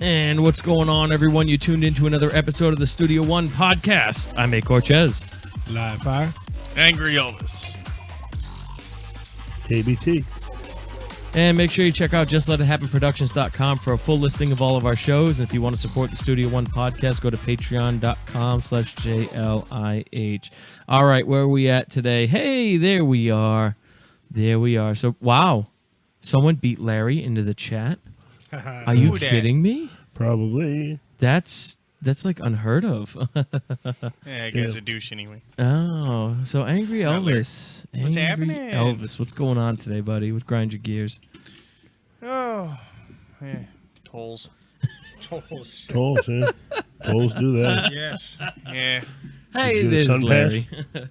And what's going on, everyone? You tuned into another episode of the Studio One podcast. I'm ACourchez. Live fire. Angry Elvis. KBT. And make sure you check out JustLetItHappenProductions.com for a full listing of all of our shows. And if you want to support the Studio One podcast, go to patreon.com/JLIH. All right, where are we at today? Hey, there we are. There we are. So, wow. Someone beat Larry into the chat. Are you kidding me? Probably. That's like unheard of. Yeah, I guess a douche anyway. Oh, so Angry Elvis. What's happening? Elvis, what's going on today, buddy? What grind your gears? Oh, yeah. Tolls. Tolls, yeah. Tolls do that. Yes. Yeah. Hey, Did you there's sun Larry.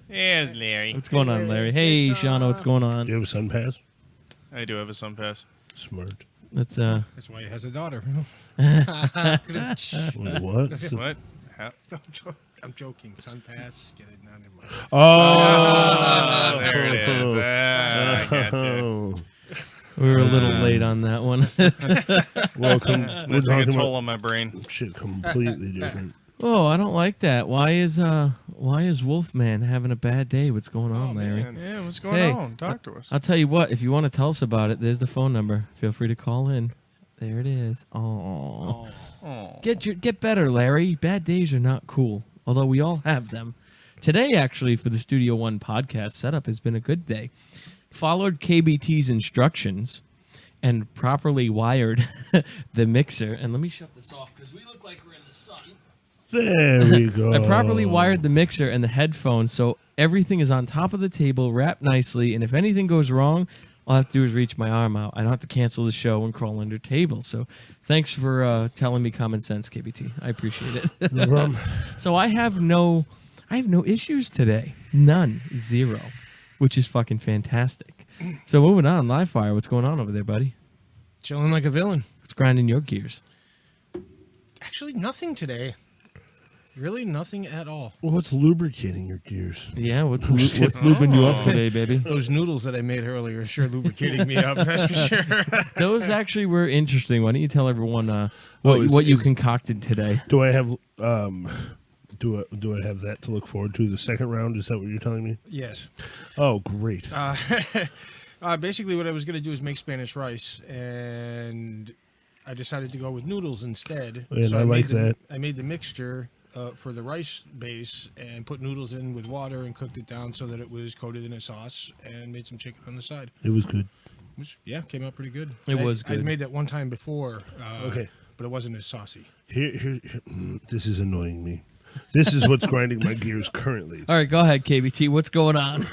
Yeah, it's Larry. What's going on, Larry? Hey, Shauna, what's going on? Do you have a sun pass? I do have a sun pass. Smart. That's That's why he has a daughter. Wait, what? What? How? I'm joking. Sun pass. Get it down in my. Oh, there it is. I gotcha. Oh. we were a little late on that one. Welcome. We're That took a talking toll about on my brain. shit completely different. Oh, I don't like that. Why is Wolfman having a bad day? What's going on, Larry? man. Yeah, what's going Hey, on? Talk to us. I'll tell you what. If you want to tell us about it, there's the phone number. Feel free to call in. There it is. Oh. Oh. Get better, Larry. Bad days are not cool, although we all have them. Today, actually, for the Studio One podcast setup has been a good day. Followed KBT's instructions and properly wired the mixer. And let me shut this off because we look like we're in the sun. There we go. I properly wired the mixer and the headphones so everything is on top of the table, wrapped nicely, and if anything goes wrong, all I have to do is reach my arm out. I don't have to cancel the show and crawl under table. So thanks for telling me common sense, KBT. I appreciate it. No problem. So I have no issues today. None. Zero. Which is fucking fantastic. So moving on, Live Fire, what's going on over there, buddy? Chilling like a villain. What's grinding your gears? Actually, nothing today. Really, nothing at all. Well, what's lubricating your gears? Yeah, what's lubing you up today, baby? Those noodles that I made earlier are sure lubricating me up. That's for sure. Those actually were interesting. Why don't you tell everyone what you concocted today? Do I have do I have that to look forward to? The second round? Is that what you're telling me? Yes. Oh, great. Basically, what I was going to do is make Spanish rice, and I decided to go with noodles instead. And I like that. I made the mixture for the rice base and put noodles in with water and cooked it down so that it was coated in a sauce and made some chicken on the side. It was good. Which, yeah, came out pretty good. It was good. I'd made that one time before, Okay. but it wasn't as saucy. Here, this is annoying me. This is what's grinding my gears currently. All right, go ahead, KBT. What's going on?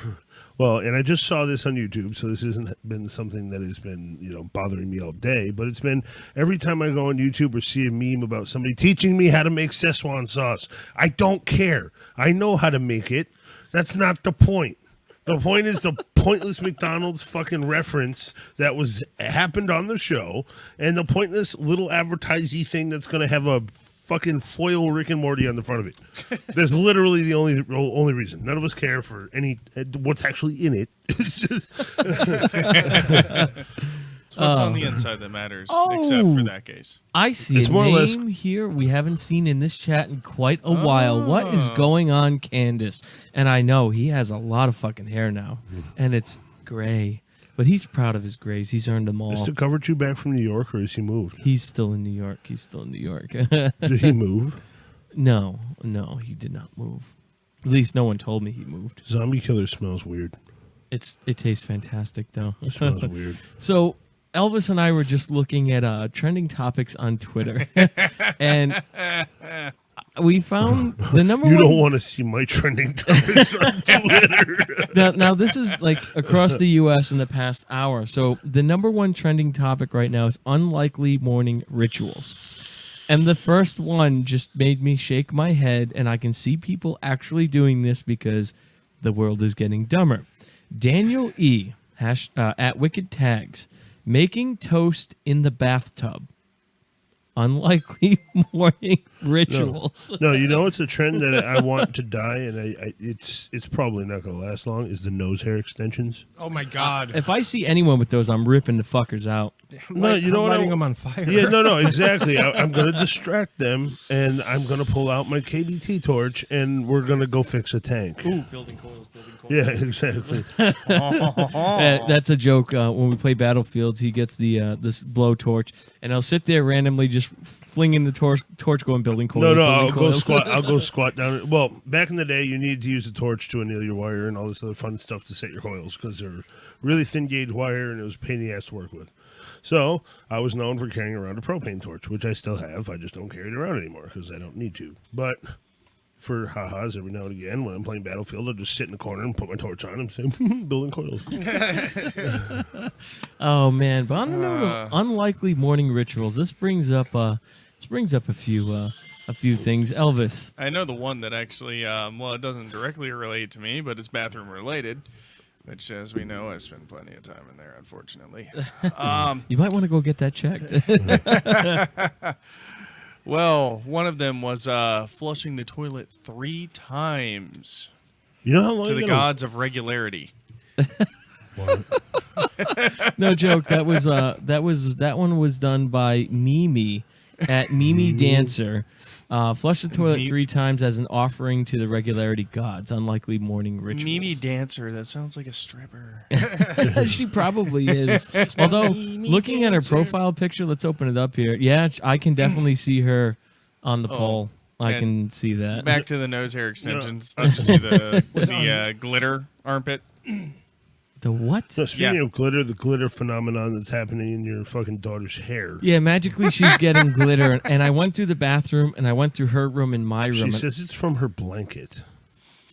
Well, and I just saw this on YouTube, so this hasn't been something that has been, bothering me all day. But it's been every time I go on YouTube or see a meme about somebody teaching me how to make Szechuan sauce. I don't care. I know how to make it. That's not the point. The point is the pointless McDonald's fucking reference that happened on the show, and the pointless little advertising thing that's going to have a fucking foil Rick and Morty on the front of it. There's literally the only reason. None of us care for what's actually in it. It's just It's what's on the inside that matters, except for that case. I see It's a more or less- name here we haven't seen in this chat in quite a while. What is going on, Candace? And I know he has a lot of fucking hair now, and it's gray. But he's proud of his grays. He's earned them all. Is the cover two back from New York, or has he moved? He's still in New York. Did he move? No, he did not move. At least no one told me he moved. Zombie Killer smells weird. It tastes fantastic, though. It smells weird. So Elvis and I were just looking at trending topics on Twitter, and we found the number You one. don't want to see my trending topics on Twitter. Now this is like across the U.S. in the past hour. So the number one trending topic right now is unlikely morning rituals. And the first one just made me shake my head, and I can see people actually doing this because the world is getting dumber. Daniel E. at Wicked Tags, making toast in the bathtub. unlikely morning rituals. No, you know it's a trend that I want to die, and it's probably not going to last long. Is the nose hair extensions? Oh my God! If I see anyone with those, I'm ripping the fuckers out. No, you know what? Lighting them on fire. Yeah, no, exactly. I'm going to distract them, and I'm going to pull out my KBT torch, and we're going to go fix a tank. Ooh, building coils. Yeah, exactly. That's a joke. When we play Battlefields, he gets the this blowtorch, and I'll sit there randomly just flinging the torch going building coils. No, I'll building go coils. squat. I'll go squat down. Well, back in the day, you needed to use the torch to anneal your wire and all this other fun stuff to set your coils because they're really thin gauge wire and it was a pain in the ass to work with. So I was known for carrying around a propane torch, which I still have. I just don't carry it around anymore because I don't need to. But for ha-has, every now and again, when I'm playing Battlefield, I'll just sit in the corner and put my torch on and say, building coils. Oh man! But on the note of unlikely morning rituals, this brings up a few things. Elvis, I know the one that actually, well, it doesn't directly relate to me, but it's bathroom related. Which, as we know, I spend plenty of time in there, unfortunately. you might want to go get that checked. Well, one of them was flushing the toilet 3 times You know how long to you the gotta- gods of regularity. No joke. That one was done by Mimi at Mimi Dancer. Flush the toilet 3 times as an offering to the regularity gods. Unlikely morning rituals. Mimi Dancer, that sounds like a stripper. She probably is. Although, looking at her profile picture, let's open it up here. Yeah, I can definitely see her on the pole. I and can see that. Back to the nose hair extensions. Did you see the glitter armpit? The what? No, speaking Yeah. of glitter, the glitter phenomenon that's happening in your fucking daughter's hair. Yeah, magically she's getting glitter. And I went through the bathroom, and I went through her room and my room. She and- says it's from her blanket.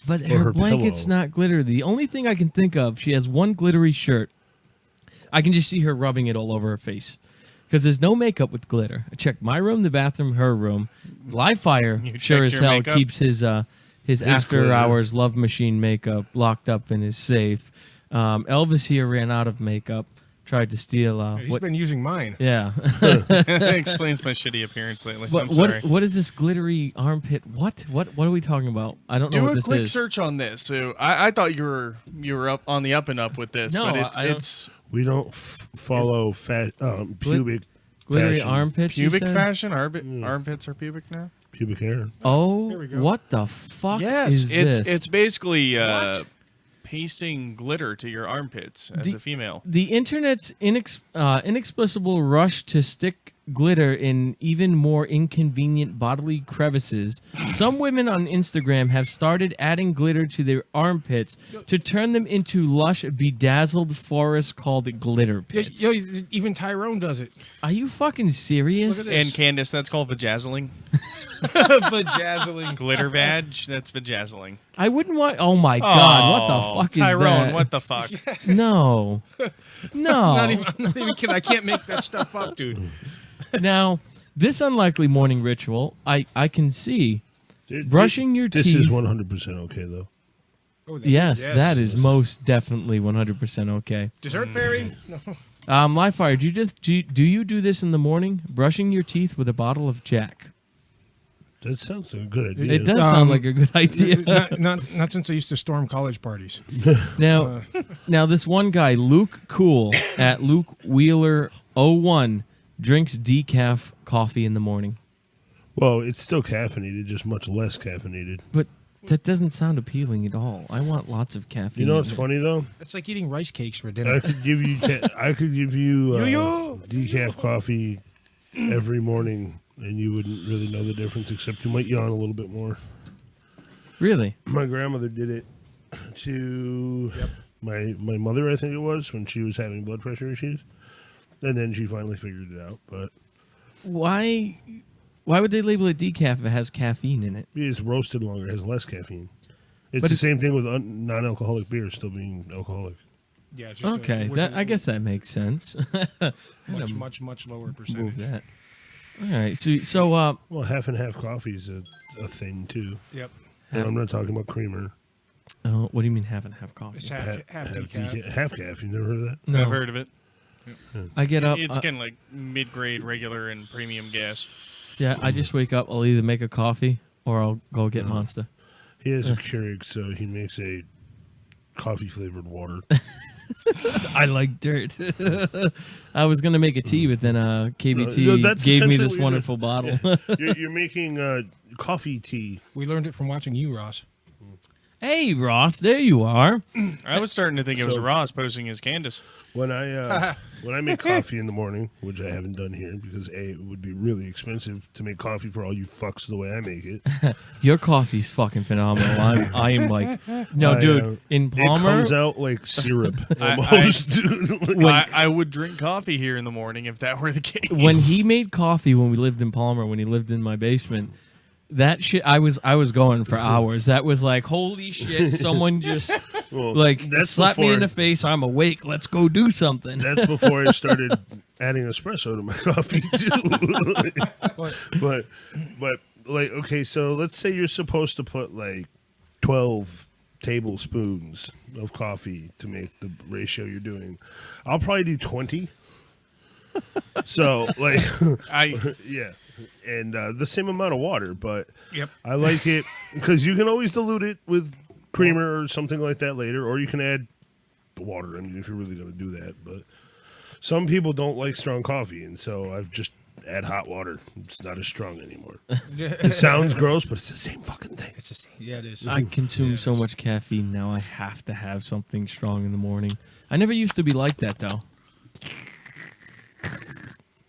But Or her her blanket's pillow. not glitter. The only thing I can think of, she has one glittery shirt. I can just see her rubbing it all over her face. Because there's no makeup with glitter. I checked my room, the bathroom, her room. Livefire You sure checked as your hell makeup? keeps his after glitter. hours love machine makeup locked up in his safe. Elvis here ran out of makeup. Tried to steal. He's What? been using mine. Yeah. Explains my shitty appearance lately. But I'm sorry. what is this glittery armpit? What are we talking about? I don't know Do what a this quick is. search on this. So I thought you were up on the up and up with this, No, but I don't- it's We don't follow pubic Glittery fashion. armpits. you pubic said? fashion. Armpits are pubic now. Pubic hair. Oh, There we go. what the fuck Yes, is this? it's basically pasting glitter to your armpits as a female. The internet's inexplicable rush to stick glitter in even more inconvenient bodily crevices. Some women on Instagram have started adding glitter to their armpits to turn them into lush, bedazzled forests called glitter pits. Yo, even Tyrone does it. Are you fucking serious? Look at this. And Candace, that's called vajazzling. Vajazzling. Glitter vag, that's vajazzling. I wouldn't want. Oh my god! What the fuck is Tyrone, that? what the fuck? No, no. I'm not even kidding. I can't make that stuff up, dude. Now, this unlikely morning ritual, I can see. Brushing your This teeth. is 100% okay, though. Oh, Yes, that is most definitely 100% okay. Dessert fairy? No. Livefire, do you do this in the morning? Brushing your teeth with a bottle of Jack. That sounds like a good idea. It does sound like a good idea. not since I used to storm college parties. Now this one guy, Luke Cool at Luke Wheeler 01, drinks decaf coffee in the morning. Well, it's still caffeinated, just much less caffeinated. But that doesn't sound appealing at all. I want lots of caffeine. You know what's funny though? It's like eating rice cakes for I dinner. could give you decaf coffee every morning, and you wouldn't really know the difference, except you might yawn a little bit more. Really? My grandmother did it to my mother, I think it was, when she was having blood pressure issues, and then she finally figured it out. But Why would they label it decaf if it has caffeine in it? it's roasted longer, it has less caffeine. It's But the it's- same thing with non-alcoholic beer still being alcoholic. Yeah, it's just Okay, I guess that makes sense. much lower Move percentage. that. All right, so Well, half and half coffee is a thing too. Yep. And I'm not talking about creamer. what do you mean half and half coffee? It's half decaf. Half calf. You never heard of that? No. I've heard of it. I get up. It's getting like mid-grade, regular, and premium gas. See, I just wake up. I'll either make a coffee or I'll go get Monster. He has a Keurig, so he makes a coffee-flavored water. I like dirt. I was gonna make a tea, but then KBT No, that's gave me essentially this what you're wonderful bottle. You're making coffee tea. We learned it from watching you, Ross. Hey, Ross, there you are. I was starting to think it was So- Ross posing as Candace. When I make coffee in the morning, which I haven't done here because it would be really expensive to make coffee for all you fucks the way I make it. Your coffee's fucking phenomenal. I am like, no, dude. In It Palmer, comes out like syrup I- almost. dude. Like, I would drink coffee here in the morning if that were the case. when he made coffee when we lived in Palmer, when he lived in my basement, that shit, I was going for hours. That was like, holy shit! Someone just well, like that's slapped me in before- the face. I'm awake. Let's go do something. That's before I started adding espresso to my coffee too. but like, okay, so let's say you're supposed to put like 12 tablespoons of coffee to make the ratio you're doing. I'll probably do 20. So like, yeah. And the same amount of water, but Yep. I like it because you can always dilute it with creamer or something like that later, or you can add the water. I mean, if you're really going to do that, but some people don't like strong coffee, and so I've just add hot water. It's not as strong anymore. It sounds gross, but it's the same fucking thing. It's just, yeah, it is. I consume so much caffeine now. I have to have something strong in the morning. I never used to be like that though.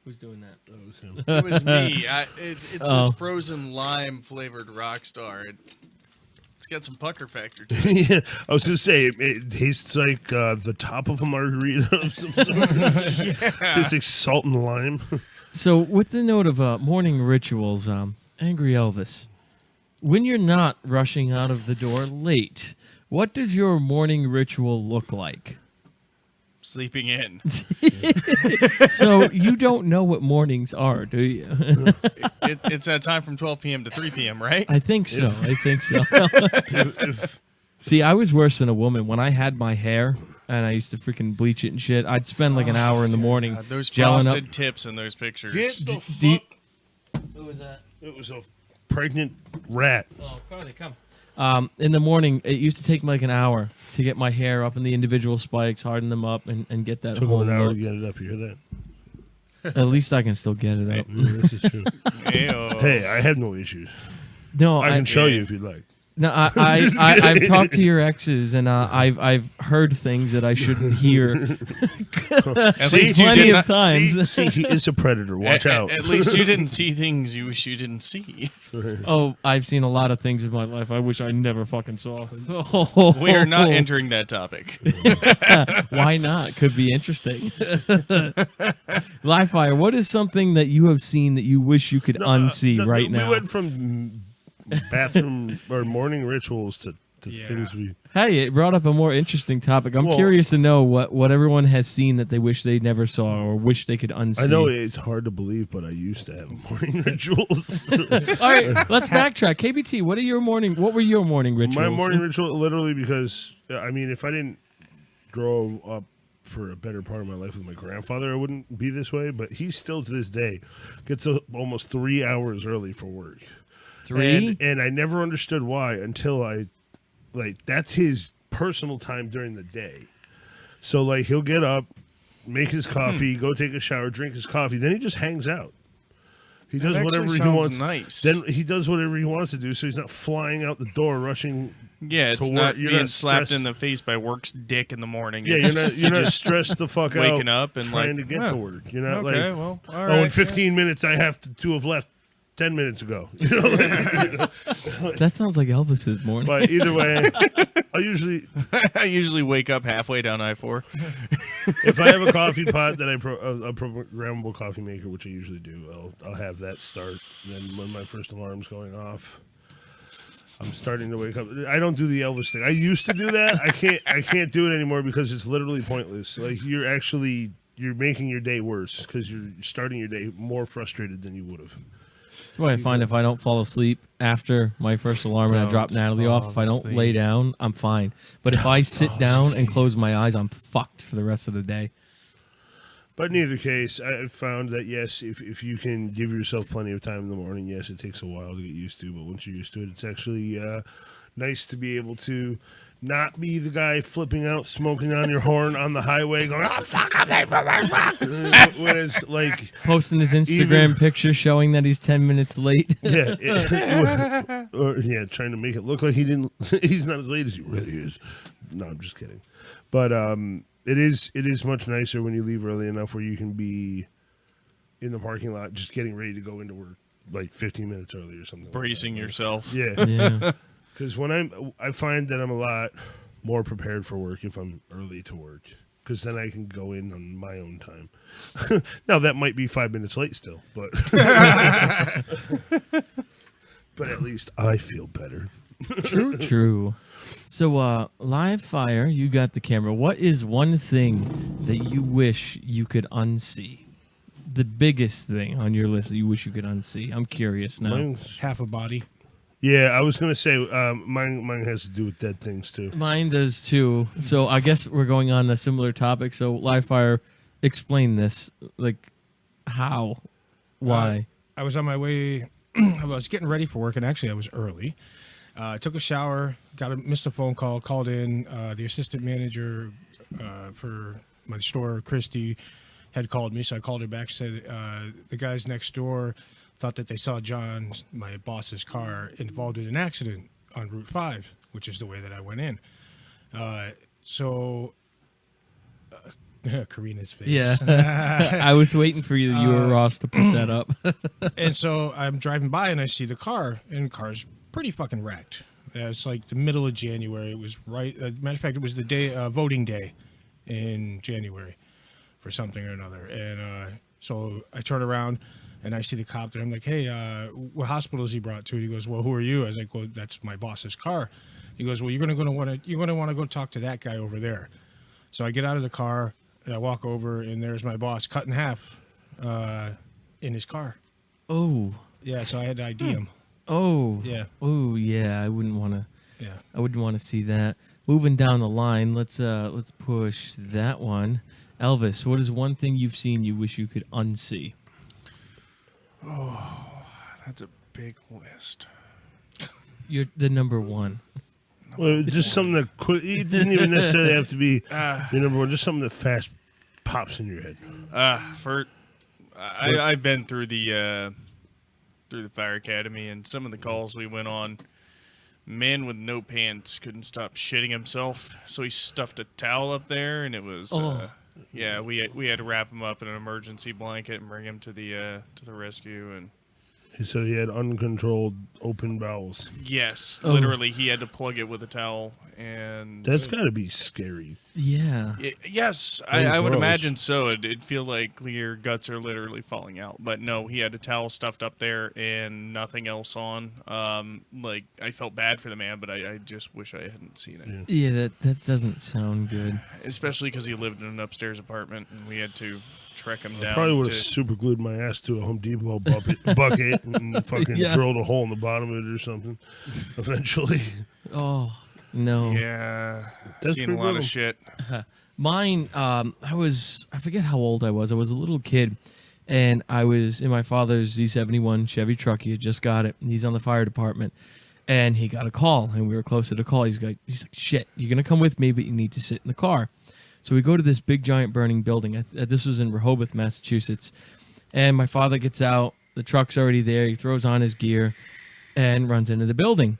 Who's doing that? It was me. It's Oh. this frozen lime flavored Rockstar. It's got some pucker factor to it. Yeah, I was gonna say it tastes like the top of a margarita of some sort. Tastes like salt and lime. So, with the note of morning rituals, Angry Elvis, when you're not rushing out of the door late, what does your morning ritual look like? Sleeping in. So, you don't know what mornings are, do you? It's that time from 12 p.m. to 3 p.m., right? I think so. I think so. See, I was worse than a woman. When I had my hair and I used to freaking bleach it and shit, I'd spend like an hour in the morning Those gelling frosted up. tips in those pictures. Get the Do you- fuck. Who was that? It was a pregnant rat. Oh, Carly, come. In the morning, it used to take me like an hour to get my hair up in the individual spikes, harden them up, and get that Took whole him an hour look. to get it up. You hear that? At least I can still get it up. This is true. Ayo. Hey, I have no issues. No, I can show you if you'd like. No, I've talked to your exes, and I've heard things that I shouldn't hear. At least you plenty didn't. of times. See, he is a predator. Watch out. At least you didn't see things you wish you didn't see. Oh, I've seen a lot of things in my life I wish I never fucking saw. We are not entering that topic. Why not? Could be interesting. Livefire, what is something that you have seen that you wish you could unsee right now? We went from bathroom or morning rituals to things we. Hey, it brought up a more interesting topic. I'm Well- curious to know what everyone has seen that they wish they never saw or wish they could unsee. I know it's hard to believe, but I used to have morning rituals. All right, let's backtrack. KBT, what were your morning rituals? My morning ritual, literally, because I mean, if I didn't grow up for a better part of my life with my grandfather, I wouldn't be this way. But he still, to this day, gets up almost 3 hours early for work. 3? And I never understood why until that's his personal time during the day. So like he'll get up, make his coffee, go take a shower, drink his coffee, then he just hangs out. He does That whatever actually he sounds wants. nice. Then he does whatever he wants to do, so he's not flying out the door rushing. Yeah, it's to not work. You're being not slapped stressed. in the face by work's dick in the morning. Yeah, It's- you're not stressed the fuck out waking up and trying like, to get "Oh, to work. You're not okay, like, well, all oh, right, in 15 minutes I have to have left 10 minutes ago. You know, That sounds like Elvis's morning. but either way, I usually wake up halfway down I-4. if I have a coffee pot that a programmable coffee maker, which I usually do, I'll have that start. Then when my first alarm's going off, I'm starting to wake up. I don't do the Elvis thing. I used to do that. I can't do it anymore because it's literally pointless. Like you're making your day worse because you're starting your day more frustrated than you would have. That's why I find if I don't fall asleep after my first alarm and I drop Don't Natalie off, if I don't fall lay asleep. down, I'm fine. But if I sit down and close my eyes, I'm fucked for the rest of the day. But in either case, I've found that, yes, if you can give yourself plenty of time in the morning, yes, it takes a while to get used to. But once you're used to it, it's actually nice to be able to not be the guy flipping out, smoking on your horn on the highway, going, "Oh fuck, I'm late for my fuck." When it's like Posting his Instagram picture showing that he's 10 minutes late. yeah, trying to make it look like he's not as late as he really is. No, I'm just kidding. But it is much nicer when you leave early enough where you can be in the parking lot just getting ready to go into work like 15 minutes early or something. Bracing yourself. Yeah. Yeah. Because I find that I'm a lot more prepared for work if I'm early to work, because then I can go in on my own time. Now that might be 5 minutes late still, but but at least I feel better. True. So, live fire, you got the camera. What is one thing that you wish you could unsee? The biggest thing on your list that you wish you could unsee. I'm curious now. Mine's- Half a body. yeah, I was gonna say mine has to do with dead things too. Mine does too. So I guess we're going on a similar topic. So live fire, explain this. Like, how? Why? I was on my way. I was getting ready for work, and actually I was early. I took a shower, missed a phone call, called in. The assistant manager for my store, Christy, had called me, so I called her back. Said the guys next door thought that they saw John, my boss's car, involved in an accident on Route 5, which is the way that I went in. Karina's face. Yeah. I was waiting for you or Ross to put that up. And so I'm driving by and I see the car, and the car's pretty fucking wrecked. It's like the middle of January. It was right. Matter of fact, it was the day voting day in January for something or another. And so I turn around and I see the cop there. I'm like, "Hey, what hospital is he brought to?" He goes, "Well, who are you?" I was like, "Well, that's my boss's car." He goes, "Well, you're gonna want to go talk to that guy over there." So I get out of the car and I walk over, and there's my boss cut in half in his car. Oh. Yeah, so I had to ID him. Oh. Yeah. Oh, yeah. I wouldn't want to. Yeah. I wouldn't want to see that. Moving down the line, let's push that one. Elvis, what is one thing you've seen you wish you could unsee? Oh, that's a big list. You're the number one. Well, just something that it doesn't even necessarily have to be your number one. Just something that fast pops in your head. I've been through the fire academy, and some of the calls we went on. Man with no pants couldn't stop shitting himself, so he stuffed a towel up there, and it was yeah. We had to wrap him up in an emergency blanket and bring him to the rescue. And He said he had uncontrolled open bowels. yes, literally, he had to plug it with a towel, and That's got to be scary. Yeah. yes, I would imagine so. It'd feel like your guts are literally falling out. But no, he had a towel stuffed up there and nothing else on. Like, I felt bad for the man, but I just wish I hadn't seen it. Yeah, that doesn't sound good. Especially because he lived in an upstairs apartment, and we had to trek him down. Probably would have super glued my ass to a Home Depot bucket and fucking drilled a hole in the bottom of it or something. Eventually. Oh, no. Yeah, That's seen a pretty lot brutal. of shit. Mine, I forget how old I was. I was a little kid, and I was in my father's Z71 Chevy truck. He had just got it. He's on the fire department, and he got a call, and we were close to the call. He's like, shit, you're going to come with me, but you need to sit in the car. So we go to this big, giant burning building. This was in Rehoboth, Massachusetts, and my father gets out. The truck's already there. He throws on his gear and runs into the building.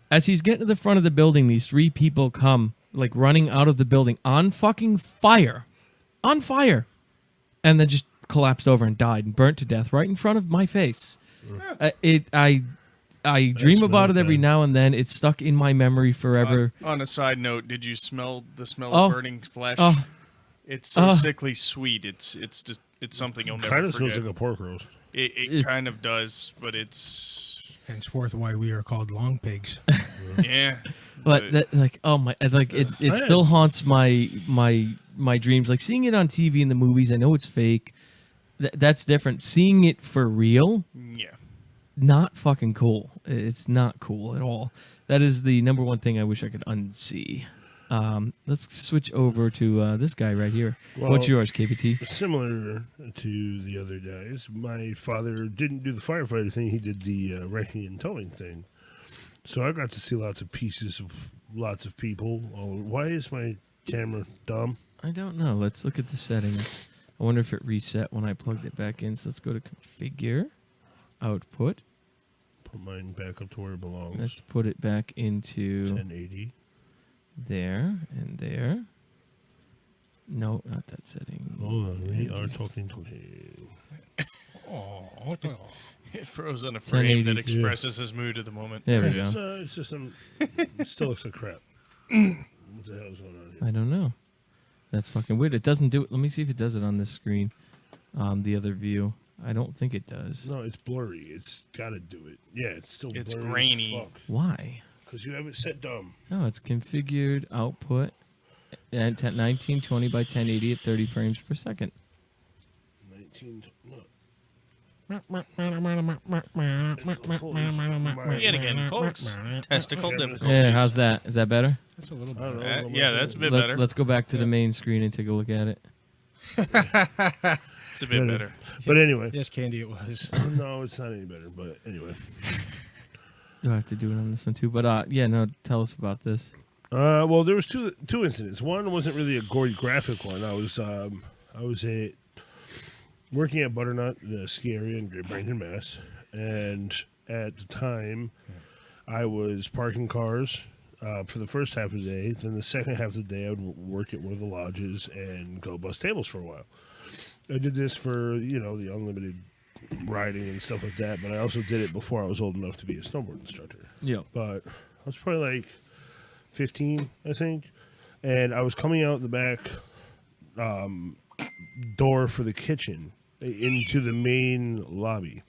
As he's getting to the front of the building, these three people come, like, running out of the building on fucking fire. On fire. And then just collapsed over and died and burnt to death right in front of my face. I dream about it every now and then. It's stuck in my memory forever. On a side note, did you smell the smell Oh. of burning flesh? Oh. It's so sickly sweet. It's something you'll never Kind of forget. smells like a pork roast. It kind of does, but it's Henceforth, why we are called long pigs. yeah. But that, like, oh my, like it still haunts my dreams. Like seeing it on TV in the movies, I know it's fake. That's different. Seeing it for real, Yeah. not fucking cool. It's not cool at all. That is the number one thing I wish I could unsee. Let's switch over to this guy right here. Well, What's yours, KBT? Similar to the other guys, my father didn't do the firefighter thing. He did the wrecking and towing thing. So I got to see lots of pieces of lots of people. Oh, why is my camera dumb? I don't know. Let's look at the settings. I wonder if it reset when I plugged it back in. So let's go to configure, output. Put mine back up to where it belongs. Let's put it back into 1080. there and there. No, not that setting. Hold on, we are talking to him. It froze on a frame that 1080, expresses his mood at the moment. There we go. It's just it still looks like crap. What the hell is going on here? I don't know. That's fucking weird. It doesn't do it. Let me see if it does it on this screen. The other view. I don't think it does. No, it's blurry. It's got to do it. Yeah, it's still It's blurry grainy. Why? Because you have it set dumb. No, it's configured output at 1920 by 1080 at 30 frames per second. 19. Look. Yet again, folks. Testicle Okay. difficulties. Yeah, how's that? Is that better? That's a little I don't bit. know. Yeah, that's a bit better. Let's go back to the main screen and take a look at it. It's a bit better. But anyway, Yes, Candy, it was. no, it's not any better. But anyway, Do I have to do it on this one too? But yeah, no. Tell us about this. well, there was two incidents. One wasn't really a gory graphic one. I was working at Butternut, the ski area in Great Barrington, Mass, and at the time, I was parking cars for the first half of the day. Then the second half of the day, I would work at one of the lodges and go bus tables for a while. I did this for the unlimited riding and stuff like that, but I also did it before I was old enough to be a snowboard instructor. Yeah. But I was probably like 15, I think, and I was coming out the back door for the kitchen into the main lobby,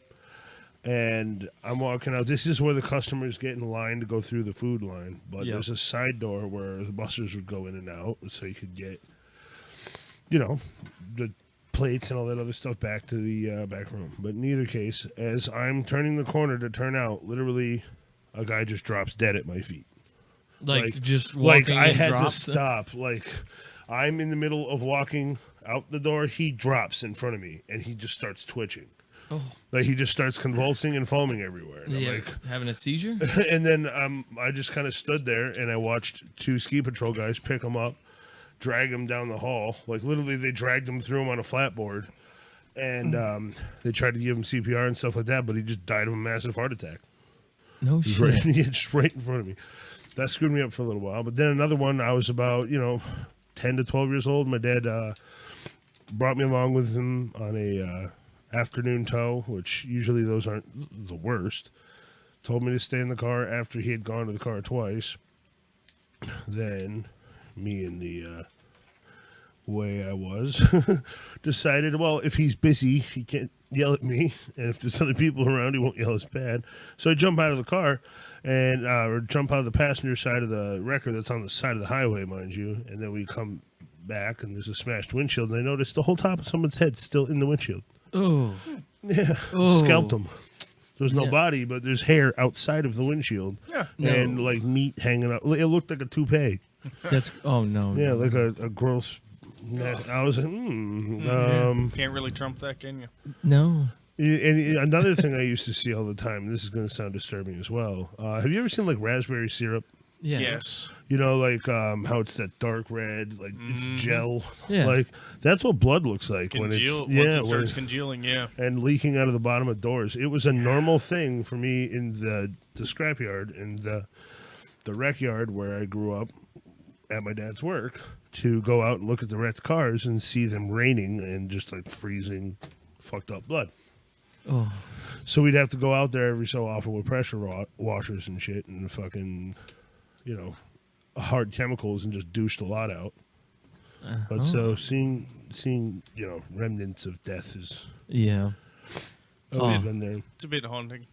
and I'm walking out. This is where the customers get in line to go through the food line, but Yep. there's a side door where the bussers would go in and out, so you could get the plates and all that other stuff back to the back room. But in either case, as I'm turning the corner to turn out, literally a guy just drops dead at my feet. Like just Like walking I and had drops. to stop. Like I'm in the middle of walking out the door, he drops in front of me and he just starts twitching. Oh. Like he just starts convulsing and foaming everywhere. And Yeah, I'm like, having a seizure. and then I just kind of stood there and I watched two ski patrol guys pick him up, drag him down the hall. Like literally, they dragged him through him on a flatboard, and they tried to give him CPR and stuff like that. But he just died of a massive heart attack. No He's shit. just right in front of me. That screwed me up for a little while. But then another one, I was about 10 to 12 years old. My dad brought me along with him on a afternoon tow, which usually those aren't the worst. Told me to stay in the car after he had gone to the car twice. Then me and the way I was decided, well, if he's busy, he can't yell at me, and if there's other people around, he won't yell as bad. So I jump out of the car and or jump out of the passenger side of the wrecker that's on the side of the highway, mind you, and then we come back and there's a smashed windshield, and I noticed the whole top of someone's head still in the windshield. Oh. Yeah, Oh. scalped him. There's no Yeah. body, but there's hair outside of the windshield, and like meat hanging out. It looked like a toupee. That's oh no. Yeah, no. like a gross. I was like, Can't really trump that, can you? No. And another thing I used to see all the time. And this is going to sound disturbing as well. Have you ever seen like raspberry syrup? Yeah. Yes. Like how it's that dark red, like it's gel. Yeah. Like that's what blood looks like when it's Once it starts congealing, yeah. and leaking out of the bottom of doors. It was a normal thing for me in the scrapyard and the rec yard where I grew up at my dad's work to go out and look at the wrecked cars and see them raining and just like freezing fucked up blood. Oh. So we'd have to go out there every so often with pressure washers and shit and fucking, hard chemicals and just douche the lot out. But so seeing remnants of death is Yeah. always Oh. been there. It's a bit haunting.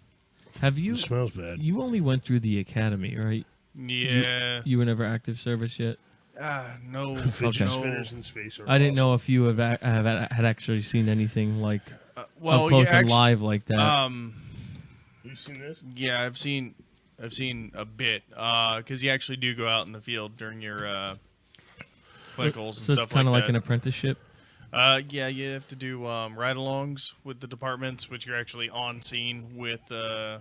Have you? It smells bad. You only went through the academy, right? Yeah. You were never active service yet. No. Fidget Okay. spinners in space are I didn't awesome. know if you had actually seen anything like up Well, close yeah, and live like that. You seen this? Yeah, I've seen I've seen a bit because you actually do go out in the field during your clinicals and So stuff it's kind of like like that. an apprenticeship. Yeah, you have to do ride-alongs with the departments, which you're actually on scene with the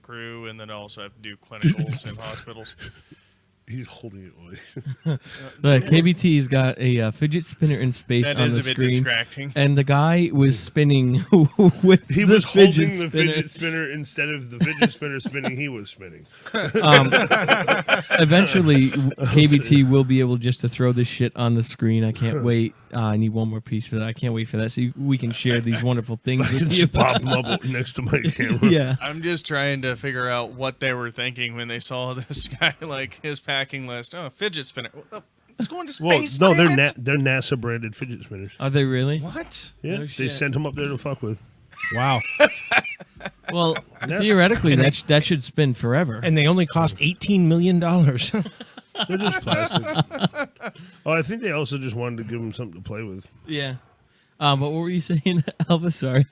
crew, and then also have to do clinicals in hospitals. He's holding it away. KBT's got a fidget spinner in space That on is the a bit screen, distracting. and the guy was spinning with He the was holding fidget the spinner. fidget spinner instead of the fidget spinner spinning. He was spinning. Eventually, KBT will be able just to throw this shit on the screen. I can't wait. I need one more piece for that. I can't wait for that, so we can share these wonderful things with you. Just pop him up next to my camera. Yeah. I'm just trying to figure out what they were thinking when they saw this guy, like his packing list. Oh, fidget spinner. It's going to Well, space. no, damn it. they're NASA branded fidget spinners. Are they really? What? Yeah, No they shit. sent him up there to fuck with. Wow. Well, theoretically, that should spin forever. And they only cost $18 million. They're just plastics. Oh, I think they also just wanted to give him something to play with. Yeah. But what were you saying, Elvis? Sorry.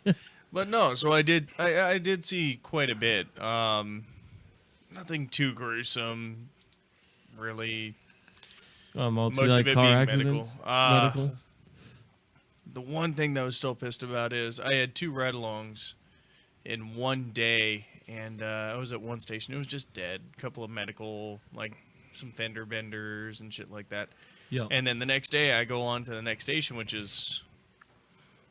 But no, so I did see quite a bit. Nothing too gruesome, really. Mostly Most like of it car being accidents. medical. The one thing that I was still pissed about is I had 2 ride-alongs in one day, and I was at one station. It was just dead. A couple of medical, like some fender benders and shit like that. Yeah. And then the next day, I go on to the next station, which is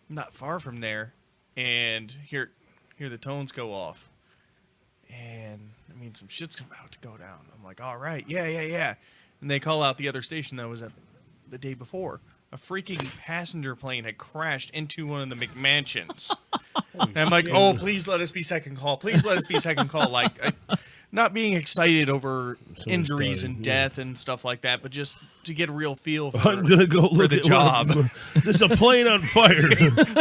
not far from there, and hear the tones go off. And, I mean, some shit's about to go down. I'm like, all right, yeah. And they call out the other station that was at the day before. A freaking passenger plane had crashed into one of the McMansions. And I'm like, oh, please let us be second call. Please let us be second call. Like, not being excited over injuries died, and yeah. death and stuff like that, but just to get a real feel for, I'm gonna go for look the at job. There's a plane on fire.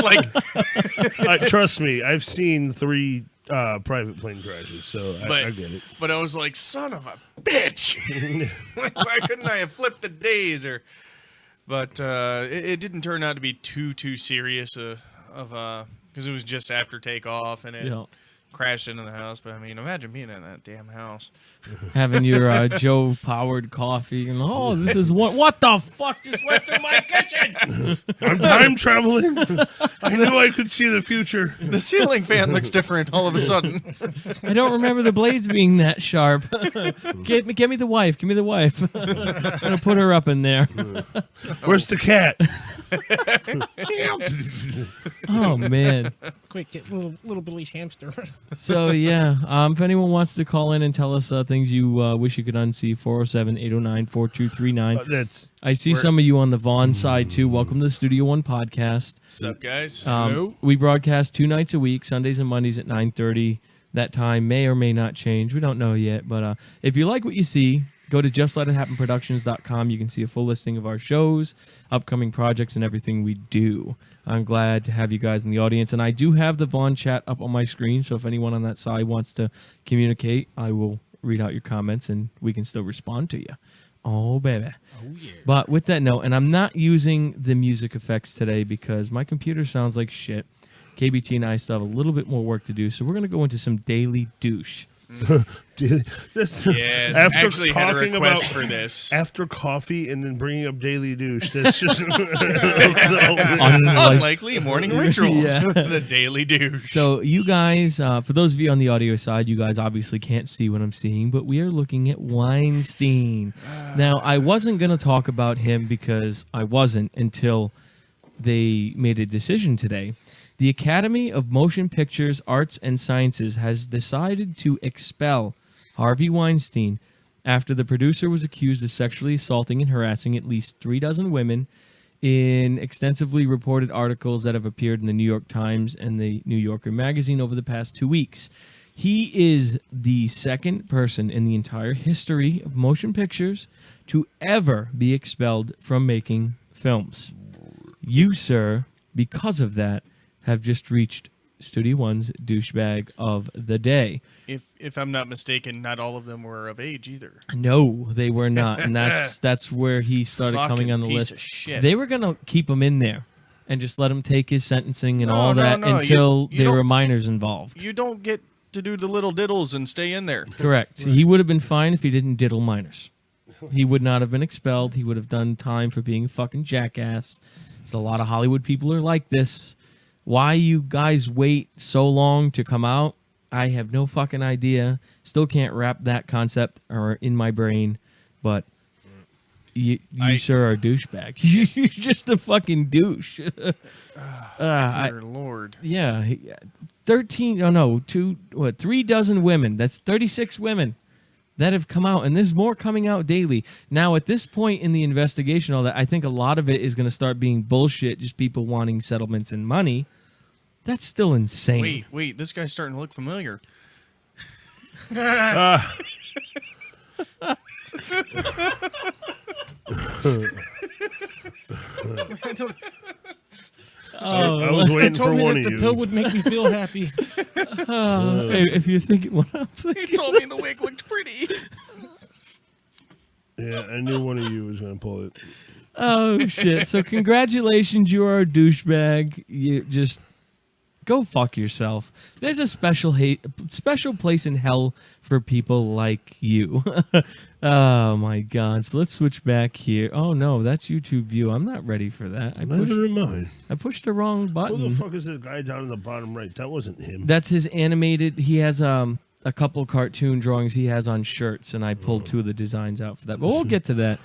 Like, Trust me, I've seen 3 private plane crashes, so I get it. But I was like, son of a bitch. Like, why couldn't I have flipped the days? But it didn't turn out to be too serious because it was just after takeoff and it Yeah. crashed into the house. But I mean, imagine being in that damn house. Having your Joe powered coffee and this is what the fuck just went through my kitchen. I'm time traveling. I knew I could see the future. The ceiling fan looks different all of a sudden. I don't remember the blades being that sharp. Get me the wife. Give me the wife. I'm gonna put her up in there. Where's the cat? Oh man. Quick, get little Billy's hamster. So yeah, if anyone wants to call in and tell us things you wish you could unsee, 407-809-4239. That's I see some of you on the Vaughn side too. Welcome to the Studio One podcast. What's up, guys? We broadcast 2 nights a week, Sundays and Mondays at 9:30. That time may or may not change. We don't know yet. But if you like what you see, go to JustLetItHappenProductions.com. You can see a full listing of our shows, upcoming projects, and everything we do. I'm glad to have you guys in the audience. And I do have the Vaughn chat up on my screen. So if anyone on that side wants to communicate, I will read out your comments and we can still respond to you. Oh, baby. Oh, yeah. But with that note, and I'm not using the music effects today because my computer sounds like shit. KBT and I still have a little bit more work to do, so we're going to go into some daily douche. this, Yes, after actually had a talking request about- for this. after coffee and then bringing up daily douche. That's just Unlikely morning rituals. Yeah. The daily douche. So you guys, for those of you on the audio side, you guys obviously can't see what I'm seeing, but we are looking at Weinstein. Now, I wasn't going to talk about him because I wasn't until they made a decision today. The Academy of Motion Pictures, Arts, and Sciences has decided to expel Harvey Weinstein after the producer was accused of sexually assaulting and harassing at least 36 women in extensively reported articles that have appeared in the New York Times and the New Yorker magazine over the past 2 weeks. He is the second person in the entire history of motion pictures to ever be expelled from making films. You, sir, because of that, have just reached Studio One's douchebag of the day. If I'm not mistaken, not all of them were of age either. No, they were not, and that's where he started Fucking coming on the piece list. of shit. They were gonna keep him in there and just let him take his sentencing and all No, that no, until you there don't- were minors involved. You don't get to do the little diddles and stay in there. Correct. He would have been fine if he didn't diddle minors. He would not have been expelled. He would have done time for being a fucking jackass. So a lot of Hollywood people are like this. Why you guys wait so long to come out, I have no fucking idea. Still can't wrap that concept or in my brain. But you sir, are a douchebag. You're just a fucking douche. Dear Lord. Yeah, 13. Oh no, 3 dozen women. That's 36 women that have come out, and there's more coming out daily. Now, at this point in the investigation, all that, I think a lot of it is going to start being bullshit, just people wanting settlements and money. That's still insane. Wait, this guy's starting to look familiar. I was waiting for one of the you. pill would make me feel happy. Hey, if you're thinking what I'm thinking. He told me the wig looked pretty. Yeah, I knew one of you was going to pull it. Oh, shit. So congratulations, you are a douchebag. You just go fuck yourself. There's a special place in hell for people like you. Oh, my God. So let's switch back here. Oh, no, that's YouTube view. I'm not ready for that. Neither am I. I pushed the wrong button. Who the fuck is this guy down in the bottom right? That wasn't him. That's his animated. He has a couple cartoon drawings he has on shirts, and I pulled 2 of the designs out for that. But we'll get to that.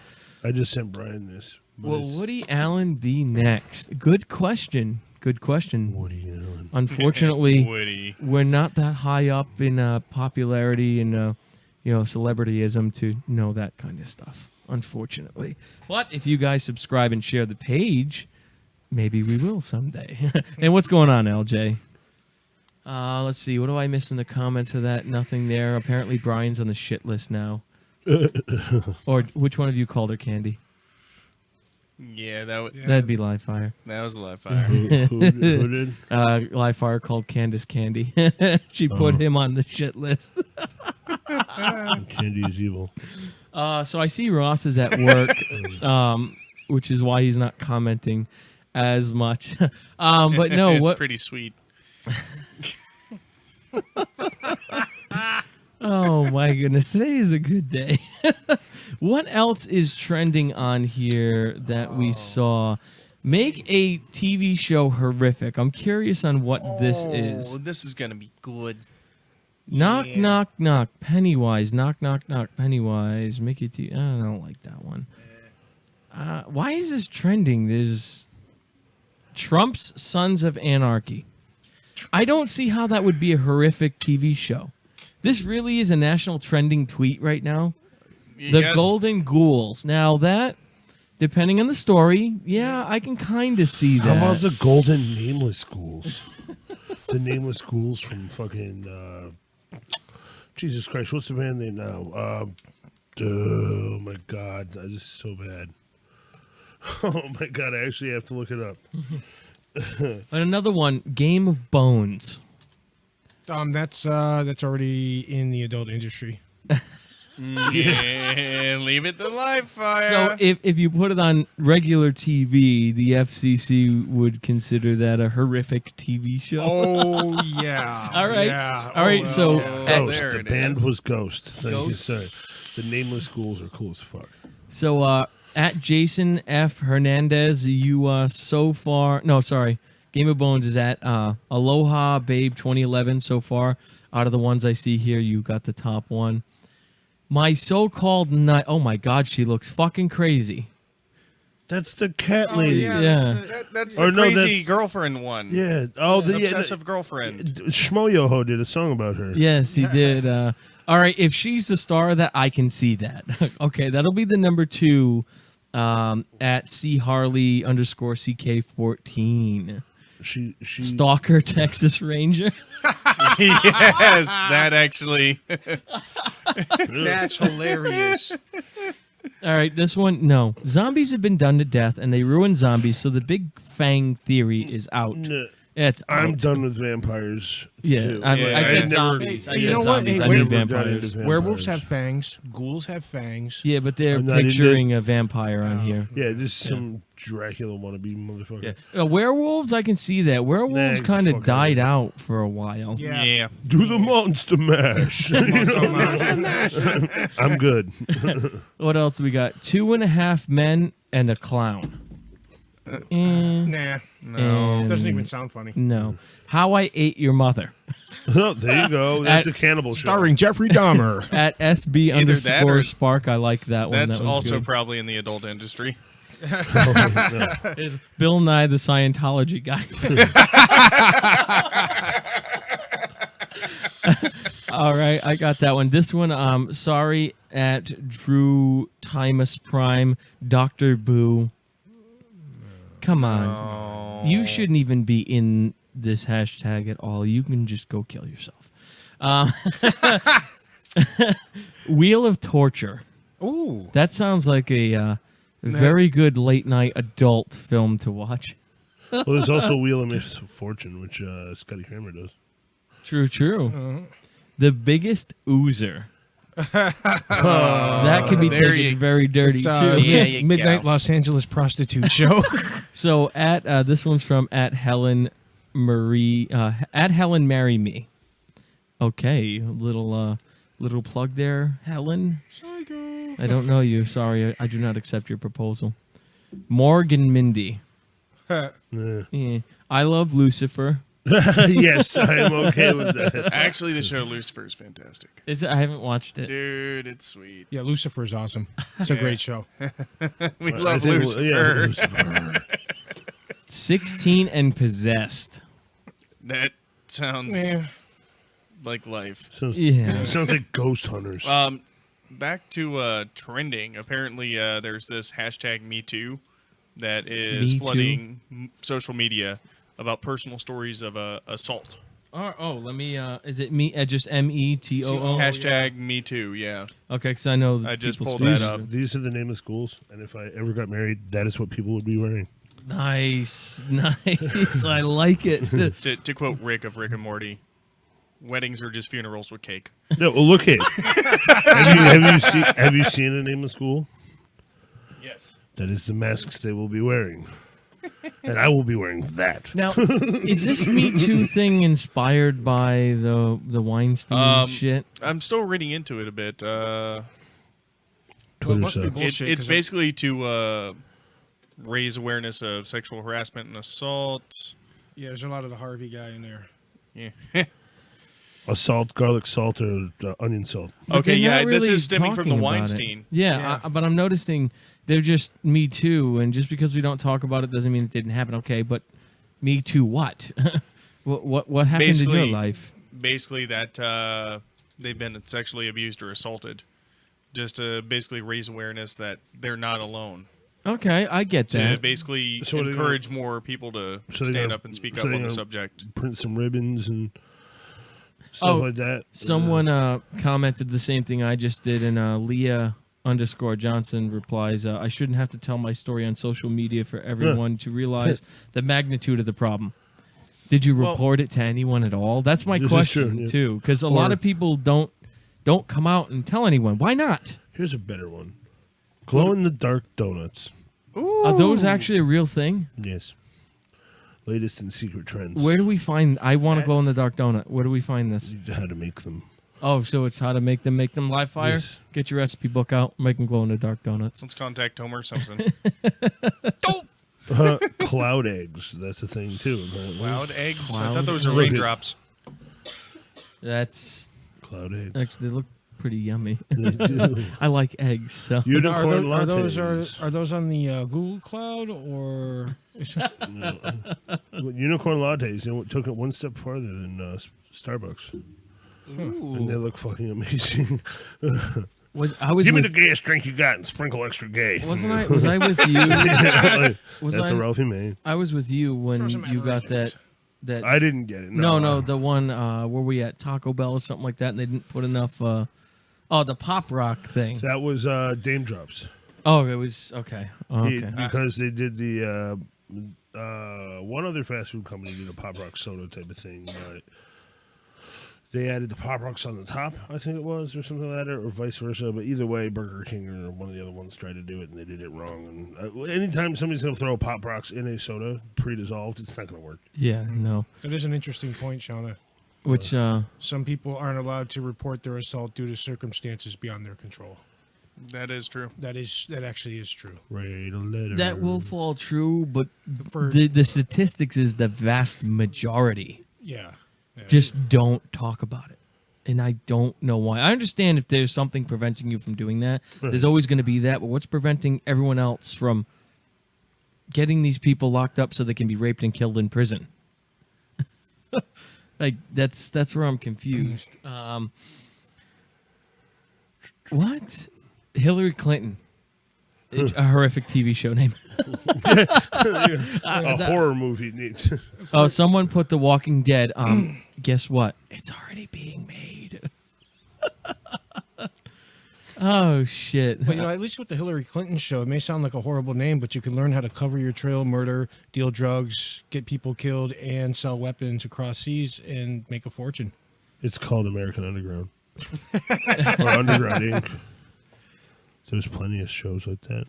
I just sent Brian this. Will Woody Allen be next? Good question. Good question. Woody Allen. Unfortunately, Woody. we're not that high up in popularity and celebrityism to know that kind of stuff. Unfortunately, but if you guys subscribe and share the page, maybe we will someday. And what's going on, LJ? Let's see. What do I miss in the comments of that? Nothing there. Apparently, Brian's on the shit list now. Or which one of you called her Candy? Yeah, That'd be Live Fire. that was a live fire. Who did? Live Fire called Candace Candy. She put him on the shit list. Candy's evil. So I see Ross is at work, which is why he's not commenting as much. But no, It's what? pretty sweet. Oh my goodness, today is a good day. What else is trending on here that we saw? Make a TV show horrific. I'm curious on what this is. Oh, this is gonna be good. Knock, knock, knock. Pennywise. Knock, knock, knock. Pennywise. Mickey T. I don't like that one. Why is this trending? There's Trump's Sons of Anarchy. I don't see how that would be a horrific TV show. This really is a national trending tweet right now. The Golden Ghouls. Now that, depending on the story, yeah, I can kind of see that. How about the Golden Nameless Ghouls? The Nameless Ghouls from fucking... Jesus Christ, what's the band name now? Oh my God, this is so bad. Oh my God, I actually have to look it up. And another one, Game of Bones. That's already in the adult industry. Yeah, leave it to live fire. So if you put it on regular TV, the FCC would consider that a horrific TV show. Oh yeah. All right. Yeah. All right. So Ghost. there The it band is. was Ghost. Thank Ghost. you, sir. The Nameless Ghouls are cool as fuck. So at Jason F. Hernandez, you so far. No, sorry. Game of Bones is at Aloha Babe 2011 so far. Out of the ones I see here, you got the top one. My so-called night. Oh my God, she looks fucking crazy. That's the cat lady. Yeah. That's Or the no, crazy that's- girlfriend one. Yeah. Oh, the Obsessive girlfriend. Shmoyoho did a song about her. Yes, he did. All right, if she's the star of that, I can see that. Okay, that'll be the number 2 at C Harley _CK14. She Stalker Texas Ranger. Yes, that actually. That's hilarious. All right, this one, no. Zombies have been done to death, and they ruin zombies, so the Big Fang theory is out. No, It's out. I'm done with vampires. Yeah, too. I said never- zombies. I You said know what? zombies. Hey, I wait, mean never got vampires. into vampires. Werewolves have fangs. Ghouls have fangs. Yeah, but they're I'm not into- picturing a vampire on here. Yeah, there's some Dracula wannabe motherfucker. Yeah. Werewolves, I can see that. Werewolves Nah, kind of fuck died outta out for a while. Yeah. Do the monster mash. I'm good. What else we got? 2.5 Men and a Clown. Nah. No. It doesn't even sound funny. No. How I Ate Your Mother. Oh, there you go. That's At- a cannibal show. Starring Jeffrey Dahmer. At SB Either that or- _Spark. I like that one. That's That was also good. probably in the adult industry. It's Bill Nye the Scientology guy. All right, I got that one. This one, sorry at Drew Timus Prime, Dr. Boo. Come on. You shouldn't even be in this hashtag at all. You can just go kill yourself. Wheel of Torture. Ooh. That sounds like a very good late night adult film to watch. Well, there's also Wheel of Fortune, which Scotty Kramer does. True. The Biggest Oozer. That could be There taken you- very dirty It's, too. Yeah, you Midnight go. Los Angeles prostitute show. So at this one's from at Helen Marie at Helen Marry Me. Okay, little plug there, Helen. I don't know you. Sorry, I do not accept your proposal. Morgan Mindy. Yeah. I love Lucifer. Yes, I am okay with that. Actually, the show Lucifer is fantastic. I haven't watched it. Dude, it's sweet. Yeah, Lucifer's awesome. It's a great show. We I love think- Lucifer. yeah, Lucifer. 16 and Possessed. That sounds Yeah. like life. Yeah. Sounds like Ghost Hunters. Back to trending. Apparently, there's this hashtag #MeToo that is Me Too? flooding social media about personal stories of assault. Let me. Is it me? Just METOO? Hashtag #MeToo. Yeah, Okay, because I know I just people's pulled that these, up. these are the name of schools, and if I ever got married, that is what people would be wearing. Nice. I like it. To quote Rick of Rick and Morty, weddings are just funerals with cake. No, well, look at. Have you seen a name of school? Yes. That is the masks they will be wearing, and I will be wearing that. Now, is this Me Too thing inspired by the Weinstein shit? I'm still reading into it a bit. Well, it Twitter must be stuff. bullshit. It's 'cause basically to raise awareness of sexual harassment and assault. yeah, there's a lot of the Harvey guy in there. Yeah. Assault, garlic salt, or onion salt. But Okay, they're yeah, not this really is stemming from the talking about it. Weinstein. Yeah, but I'm noticing they're just Me Too, and just because we don't talk about it doesn't mean it didn't happen. Okay, but Me Too what? what happened in your life? Basically, that they've been sexually abused or assaulted, just to basically raise awareness that they're not alone. Okay, I get To that. basically So what are they encourage more people to So they're stand gonna- up and speak so up they're on the gonna- subject. Print some ribbons and stuff Oh, like that. Someone commented the same thing I just did, and Leah _Johnson replies, I shouldn't have to tell my story on social media for everyone to realize the magnitude of the problem. Did you report it to anyone at all? That's my This is question, true, yeah. too, because a lot of people don't come out and tell anyone. Why not? Here's a better one: glow-in-the-dark donuts. Are those actually a real thing? Yes. Latest in secret trends. Where do we find? I want to glow in the dark donut. Where do we find this? How to make them. Oh, so it's how to make them live fire. Yes. Get your recipe book out. Make them glow in the dark donuts. Let's contact Homer Simpson. Cloud eggs. That's a thing too. Apparently. Cloud eggs? I Cloud thought those were eggs. raindrops. That's Cloud eggs. actually they look pretty yummy. They do. I like eggs, so Unicorn Are those lattes. are those on the Google Cloud or? Unicorn lattes. They took it one step farther than Starbucks, and they look fucking amazing. I was Give me with, the gayest drink you got and sprinkle extra gay. was I with you? Was That's I? a Ralphie May. I was with you when Throw some you got Aborigines. that. I didn't get it. No, the one where we at Taco Bell or something like that, and they didn't put enough. The pop rock thing. That was Dame Drops. Oh, it was okay. Oh, okay. Because they did the one other fast food company did a pop rock soda type of thing. they added the Pop Rocks on the top, I think it was, or something like that, or vice versa. But either way, Burger King or one of the other ones tried to do it, and they did it wrong. And anytime somebody's going to throw Pop Rocks in a soda pre-dissolved, it's not going to work. Yeah, no. That is an interesting point, Shauna. Which Some people aren't allowed to report their assault due to circumstances beyond their control. That is true. That actually is true. Write a letter. that will fall true, but For the statistics is the vast majority yeah. just don't talk about it. And I don't know why. I understand if there's something preventing you from doing that. There's always going to be that. But what's preventing everyone else from getting these people locked up so they can be raped and killed in prison? Like, that's where I'm confused. What? Hillary Clinton. A horrific TV show name. A horror movie. Oh, someone put The Walking Dead. Guess what? It's already being made. Oh, shit. But, at least with the Hillary Clinton show, it may sound like a horrible name, but you can learn how to cover your trail, murder, deal drugs, get people killed, and sell weapons across seas and make a fortune. It's called American Underground. Or Underground Inc. There's plenty of shows like that.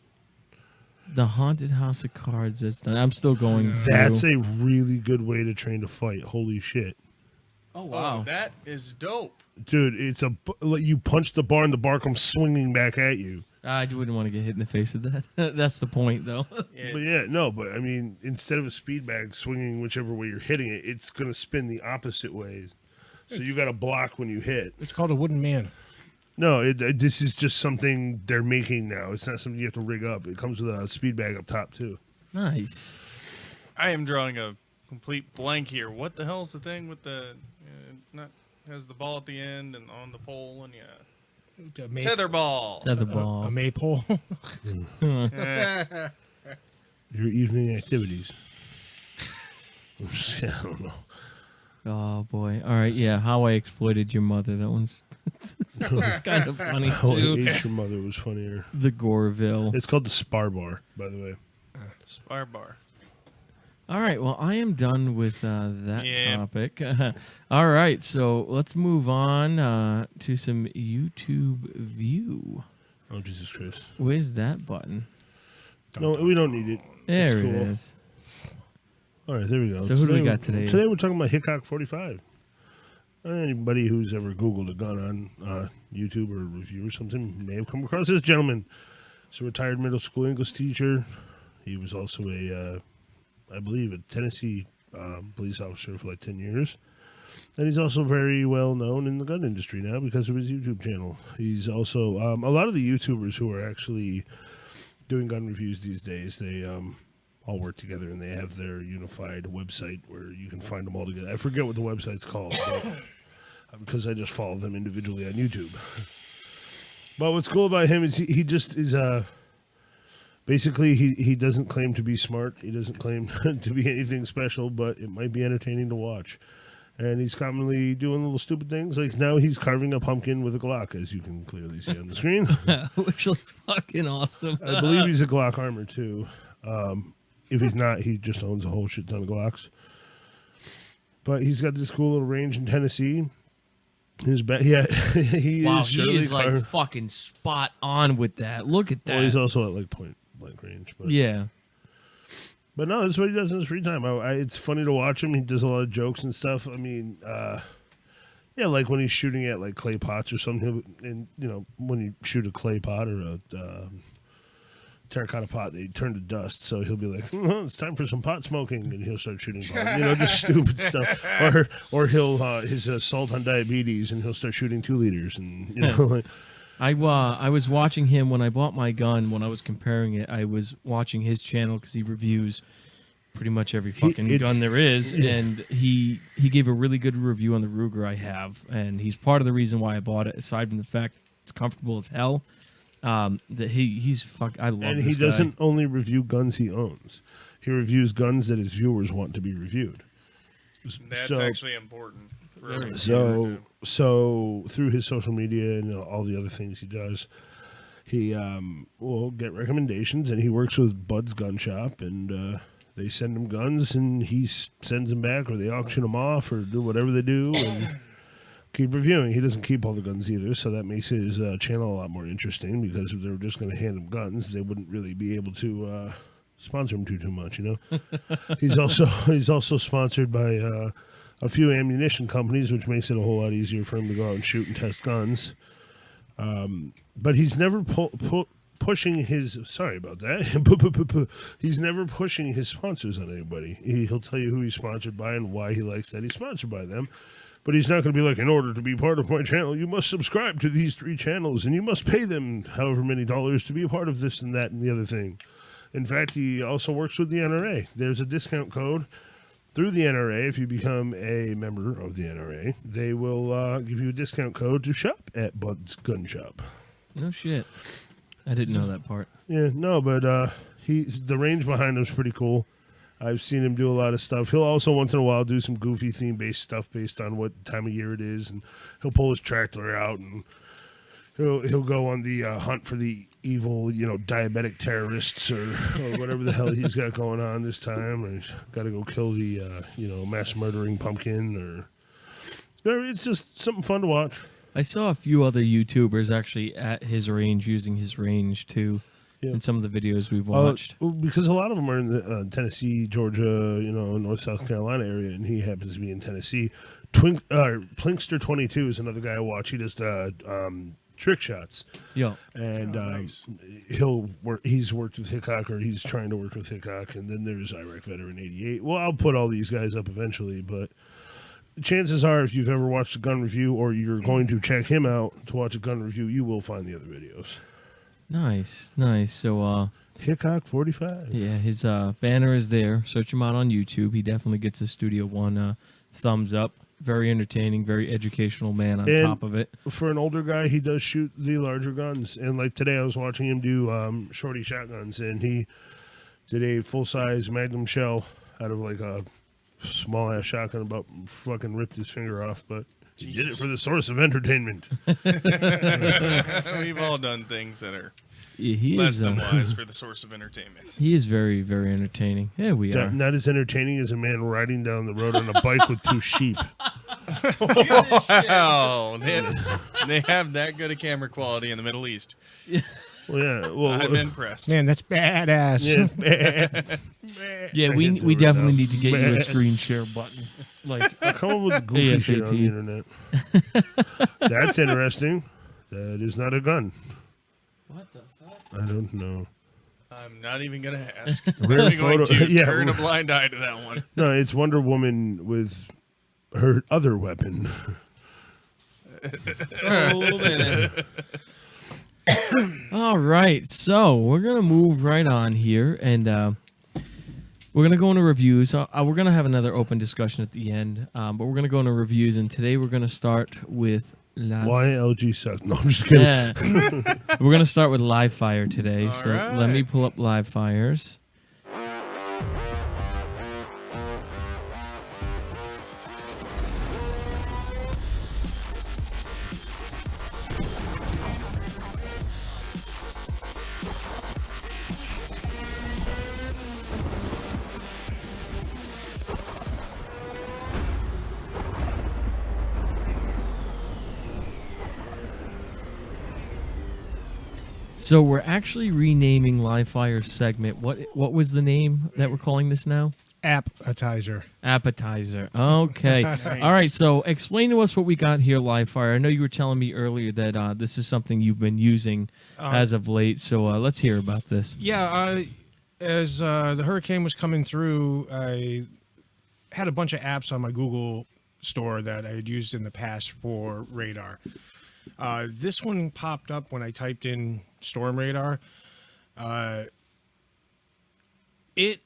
The Haunted House of Cards. That's done. I'm still going through. That's a really good way to train to fight. Holy shit. Oh, wow. Oh, that is dope. Dude, you punch the bar and the bar comes swinging back at you. I wouldn't want to get hit in the face with that. That's the point, though. But I mean, instead of a speed bag swinging whichever way you're hitting it, it's going to spin the opposite way. So you got to block when you hit. It's called a wooden man. No, this is just something they're making now. It's not something you have to rig up. It comes with a speed bag up top, too. Nice. I am drawing a complete blank here. What the hell's the thing with the has the ball at the end and on the pole and tether ball. Tether ball. A maypole. Your evening activities. I don't know. Oh, boy. All right, yeah. How I Exploited Your Mother. That one's it's kind of funny, How I too. Ate Your Mother was funnier. The Goreville. It's called the Spar Bar, by the way. Spar bar. All right, well, I am done with that Yeah. topic. All right, so let's move on to some YouTube view. Oh, Jesus Christ. Where's that button? No, we don't need it. There That's it cool. is. All right, there we go. So who do we got today? Today we're talking about Hickok 45. Anybody who's ever Googled a gun on YouTube or a review or something may have come across this gentleman. He's a retired middle school English teacher. He was also I believe, a Tennessee police officer for like 10 years. And he's also very well known in the gun industry now because of his YouTube channel. He's also, a lot of the YouTubers who are actually doing gun reviews these days, they all work together and they have their unified website where you can find them all together. I forget what the website's called because I just follow them individually on YouTube. But what's cool about him is he just is basically he doesn't claim to be smart. He doesn't claim to be anything special, but it might be entertaining to watch. And he's commonly doing little stupid things. Like now he's carving a pumpkin with a Glock, as you can clearly see on the screen. Which looks fucking awesome. I believe he's a Glock armor too. If he's not, he just owns a whole shit ton of Glocks. But he's got this cool little range in Tennessee. He Wow, is. he is like fucking spot on with that. Look at that. Well, he's also at like point blank range. But. Yeah. But no, that's what he does in his free time. It's funny to watch him. He does a lot of jokes and stuff. I mean, like when he's shooting at like clay pots or something, and when you shoot a clay pot or a terracotta pot, they turn to dust. So he'll be like, "It's time for some pot smoking," and he'll start shooting pot. Just stupid stuff. Or he'll his assault on diabetes, and he'll start shooting 2 liters, and like. I was watching him when I bought my gun. When I was comparing it, I was watching his channel because he reviews pretty much every fucking gun there is, and he gave a really good review on the Ruger I have, and he's part of the reason why I bought it. Aside from the fact it's comfortable as hell, that I love. And this he guy. doesn't only review guns he owns; he reviews guns that his viewers want to be reviewed. That's actually important. So through his social media and all the other things he does, he will get recommendations, and he works with Bud's Gun Shop, and they send him guns, and he sends them back, or they auction them off, or do whatever they do, and keep reviewing. He doesn't keep all the guns either, so that makes his channel a lot more interesting, because if they were just going to hand him guns, they wouldn't really be able to sponsor him too much, you know. He's also sponsored by a few ammunition companies, which makes it a whole lot easier for him to go out and shoot and test guns. But he's never pushing his. Sorry about that. He's never pushing his sponsors on anybody. He'll tell you who he's sponsored by and why he likes that he's sponsored by them. But he's not going to be like, in order to be part of my channel, you must subscribe to these 3 channels, and you must pay them however many dollars to be a part of this and that and the other thing. In fact, he also works with the NRA. There's a discount code through the NRA. If you become a member of the NRA, they will give you a discount code to shop at Bud's Gun Shop. No shit. I didn't know that part. Yeah, no, but the range behind him is pretty cool. I've seen him do a lot of stuff. He'll also once in a while do some goofy theme-based stuff based on what time of year it is, and he'll pull his tractor out and he'll go on the hunt for the evil, diabetic terrorists or whatever the hell he's got going on this time. Or he's got to go kill the mass murdering pumpkin, or it's just something fun to watch. I saw a few other YouTubers actually at his range using his range too. Yeah. In some of the videos we've watched. Because a lot of them are in the Tennessee, Georgia, North, South Carolina area, and he happens to be in Tennessee. Plinkster22 is another guy I watch. He does trick shots. Yeah. And nice. he's worked with Hickok, or he's trying to work with Hickok, and then there's Iraq Veteran 88. Well, I'll put all these guys up eventually, but chances are, if you've ever watched a gun review or you're going to check him out to watch a gun review, you will find the other videos. Nice. So, Hickok 45. Yeah, his banner is there. Search him out on YouTube. He definitely gets a Studio One thumbs up. Very entertaining, very educational man on top of it. For an older guy, he does shoot the larger guns. And like today, I was watching him do shorty shotguns, and he did a full-size Magnum shell out of like a small-ass shotgun, about fucking ripped his finger off, but he did it for the source of entertainment. We've all done things that are he less is, than wise for the source of entertainment. He is very, very entertaining. Yeah, we are. Not as entertaining as a man riding down the road on a bike with 2 sheep. Wow. They have that good a camera quality in the Middle East. Well, I'm impressed. Man, that's badass. Yeah, we definitely need to get you a screen share button. Like, come up with goofy ASAP. shit on the internet. That's interesting. That is not a gun. what the fuck? I don't know. I'm not even going to ask. We're going to turn a blind eye to that one. No, it's Wonder Woman with her other weapon. Oh, man. All right, so we're going to move right on here, and we're going to go into reviews. We're going to have another open discussion at the end, but we're going to go into reviews, and today we're going to start with... Why LG sucks? No, I'm just kidding. Yeah. We're going to start with Live Fire today, All so right. let me pull up Live Fires. So we're actually renaming Live Fire's segment. What was the name that we're calling this now? Appetizer. Appetizer. Okay. All right. So explain to us what we got here, Live Fire. I know you were telling me earlier that this is something you've been using as of late. So let's hear about this. Yeah. As the hurricane was coming through, I had a bunch of apps on my Google store that I had used in the past for radar. This one popped up when I typed in Storm Radar. It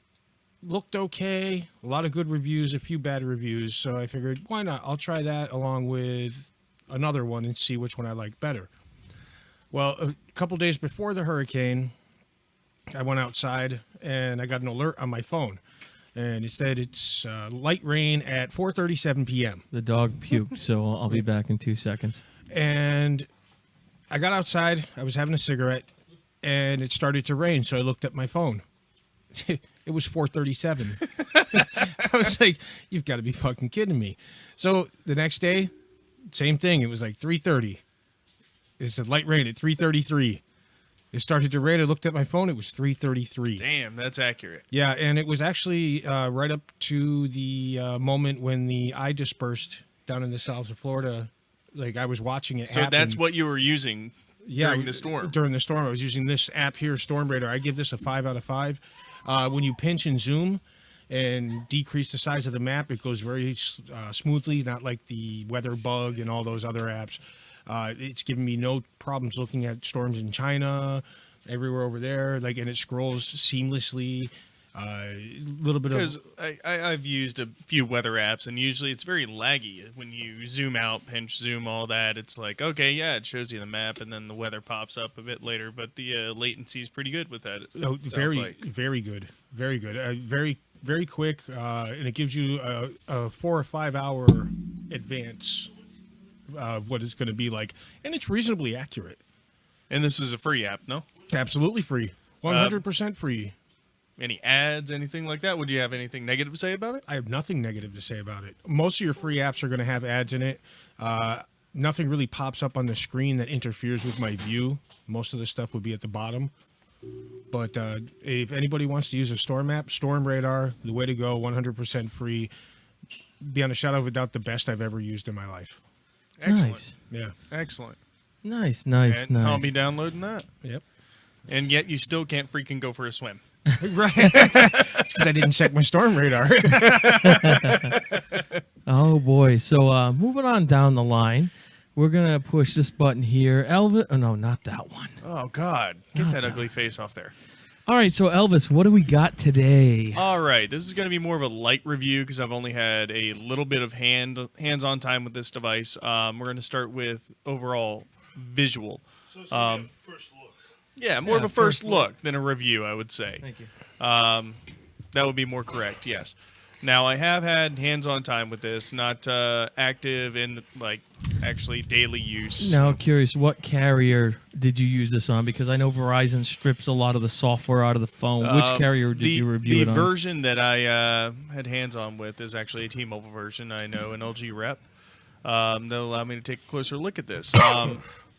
looked okay, a lot of good reviews, a few bad reviews, so I figured, why not? I'll try that along with another one and see which one I like better. Well, a couple days before the hurricane, I went outside and I got an alert on my phone, and it said it's light rain at 4:37 p.m. The dog puked, so I'll be back in 2 seconds. And I got outside, I was having a cigarette, and it started to rain, so I looked at my phone. It was 4:37. I was like, you've got to be fucking kidding me. So the next day, Same thing. It was like 3:30. It said light rain at 3:33. It started to rain. I looked at my phone. It was 3:33. Damn, that's accurate. Yeah, and it was actually right up to the moment when the eye dispersed down in the south of Florida. Like I was watching it So happen. that's what you were using during the storm. During the storm, I was using this app here, Storm Radar. I give this a 5 out of 5. When you pinch and zoom and decrease the size of the map, it goes very smoothly, not like the Weather Bug and all those other apps. It's giving me no problems looking at storms in China, everywhere over there. Like, and it scrolls seamlessly. A little bit Because of I've used a few weather apps, and usually it's very laggy. When you zoom out, pinch, zoom, all that, it's like, okay, yeah, it shows you the map, and then the weather pops up a bit later. But the latency is pretty good with that. very good, very good, very quick, and it gives you a 4 or 5 hour advance of what it's going to be like, and it's reasonably accurate. And this is a free app, no? Absolutely free, 100% free. Any ads, anything like that? Would you have anything negative to say about it? I have nothing negative to say about it. Most of your free apps are going to have ads in it. Nothing really pops up on the screen that interferes with my view. Most of the stuff would be at the bottom. But if anybody wants to use a storm app, Storm Radar, the way to go, 100% free. Beyond a shadow of a doubt, the best I've ever used in my life. Excellent. Nice. Yeah. Excellent. Nice. And I'll be downloading that. Yep. And yet you still can't freaking go for a swim. Right. It's because I didn't check my Storm Radar. Oh boy. So moving on down the line, we're gonna push this button here. Elvis. Oh no, not that one. Oh, God. Get that ugly face off there. All right. So Elvis, what do we got today? All right. This is going to be more of a light review because I've only had a little bit of hands-on time with this device. We're going to start with overall visual. So it's gonna be a first look. Yeah, more of a first look than a review, I would say. Thank you. That would be more correct, yes. Now, I have had hands-on time with this, not active in, like, actually daily use. Now, curious, what carrier did you use this on? Because I know Verizon strips a lot of the software out of the phone. Which carrier did you review it on? The version that I had hands-on with is actually a T-Mobile version. I know an LG rep. That'll allow me to take a closer look at this.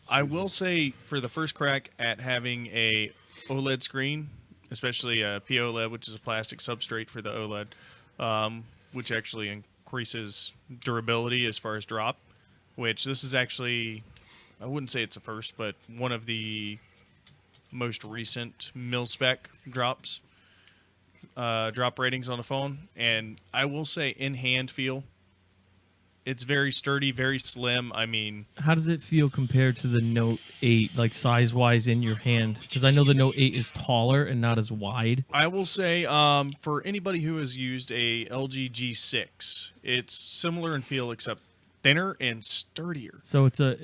I will say, for the first crack at having a OLED screen, especially a POLED, which is a plastic substrate for the OLED, which actually increases durability as far as drop, which this is actually, I wouldn't say it's a first, but one of the most recent mil-spec drop ratings on a phone. And I will say, in-hand feel, it's very sturdy, very slim. I mean, How does it feel compared to the Note 8, like size-wise in your hand? Because I know the Note 8 is taller and not as wide. I will say, for anybody who has used a LG G6, it's similar in feel except thinner and sturdier. So it's like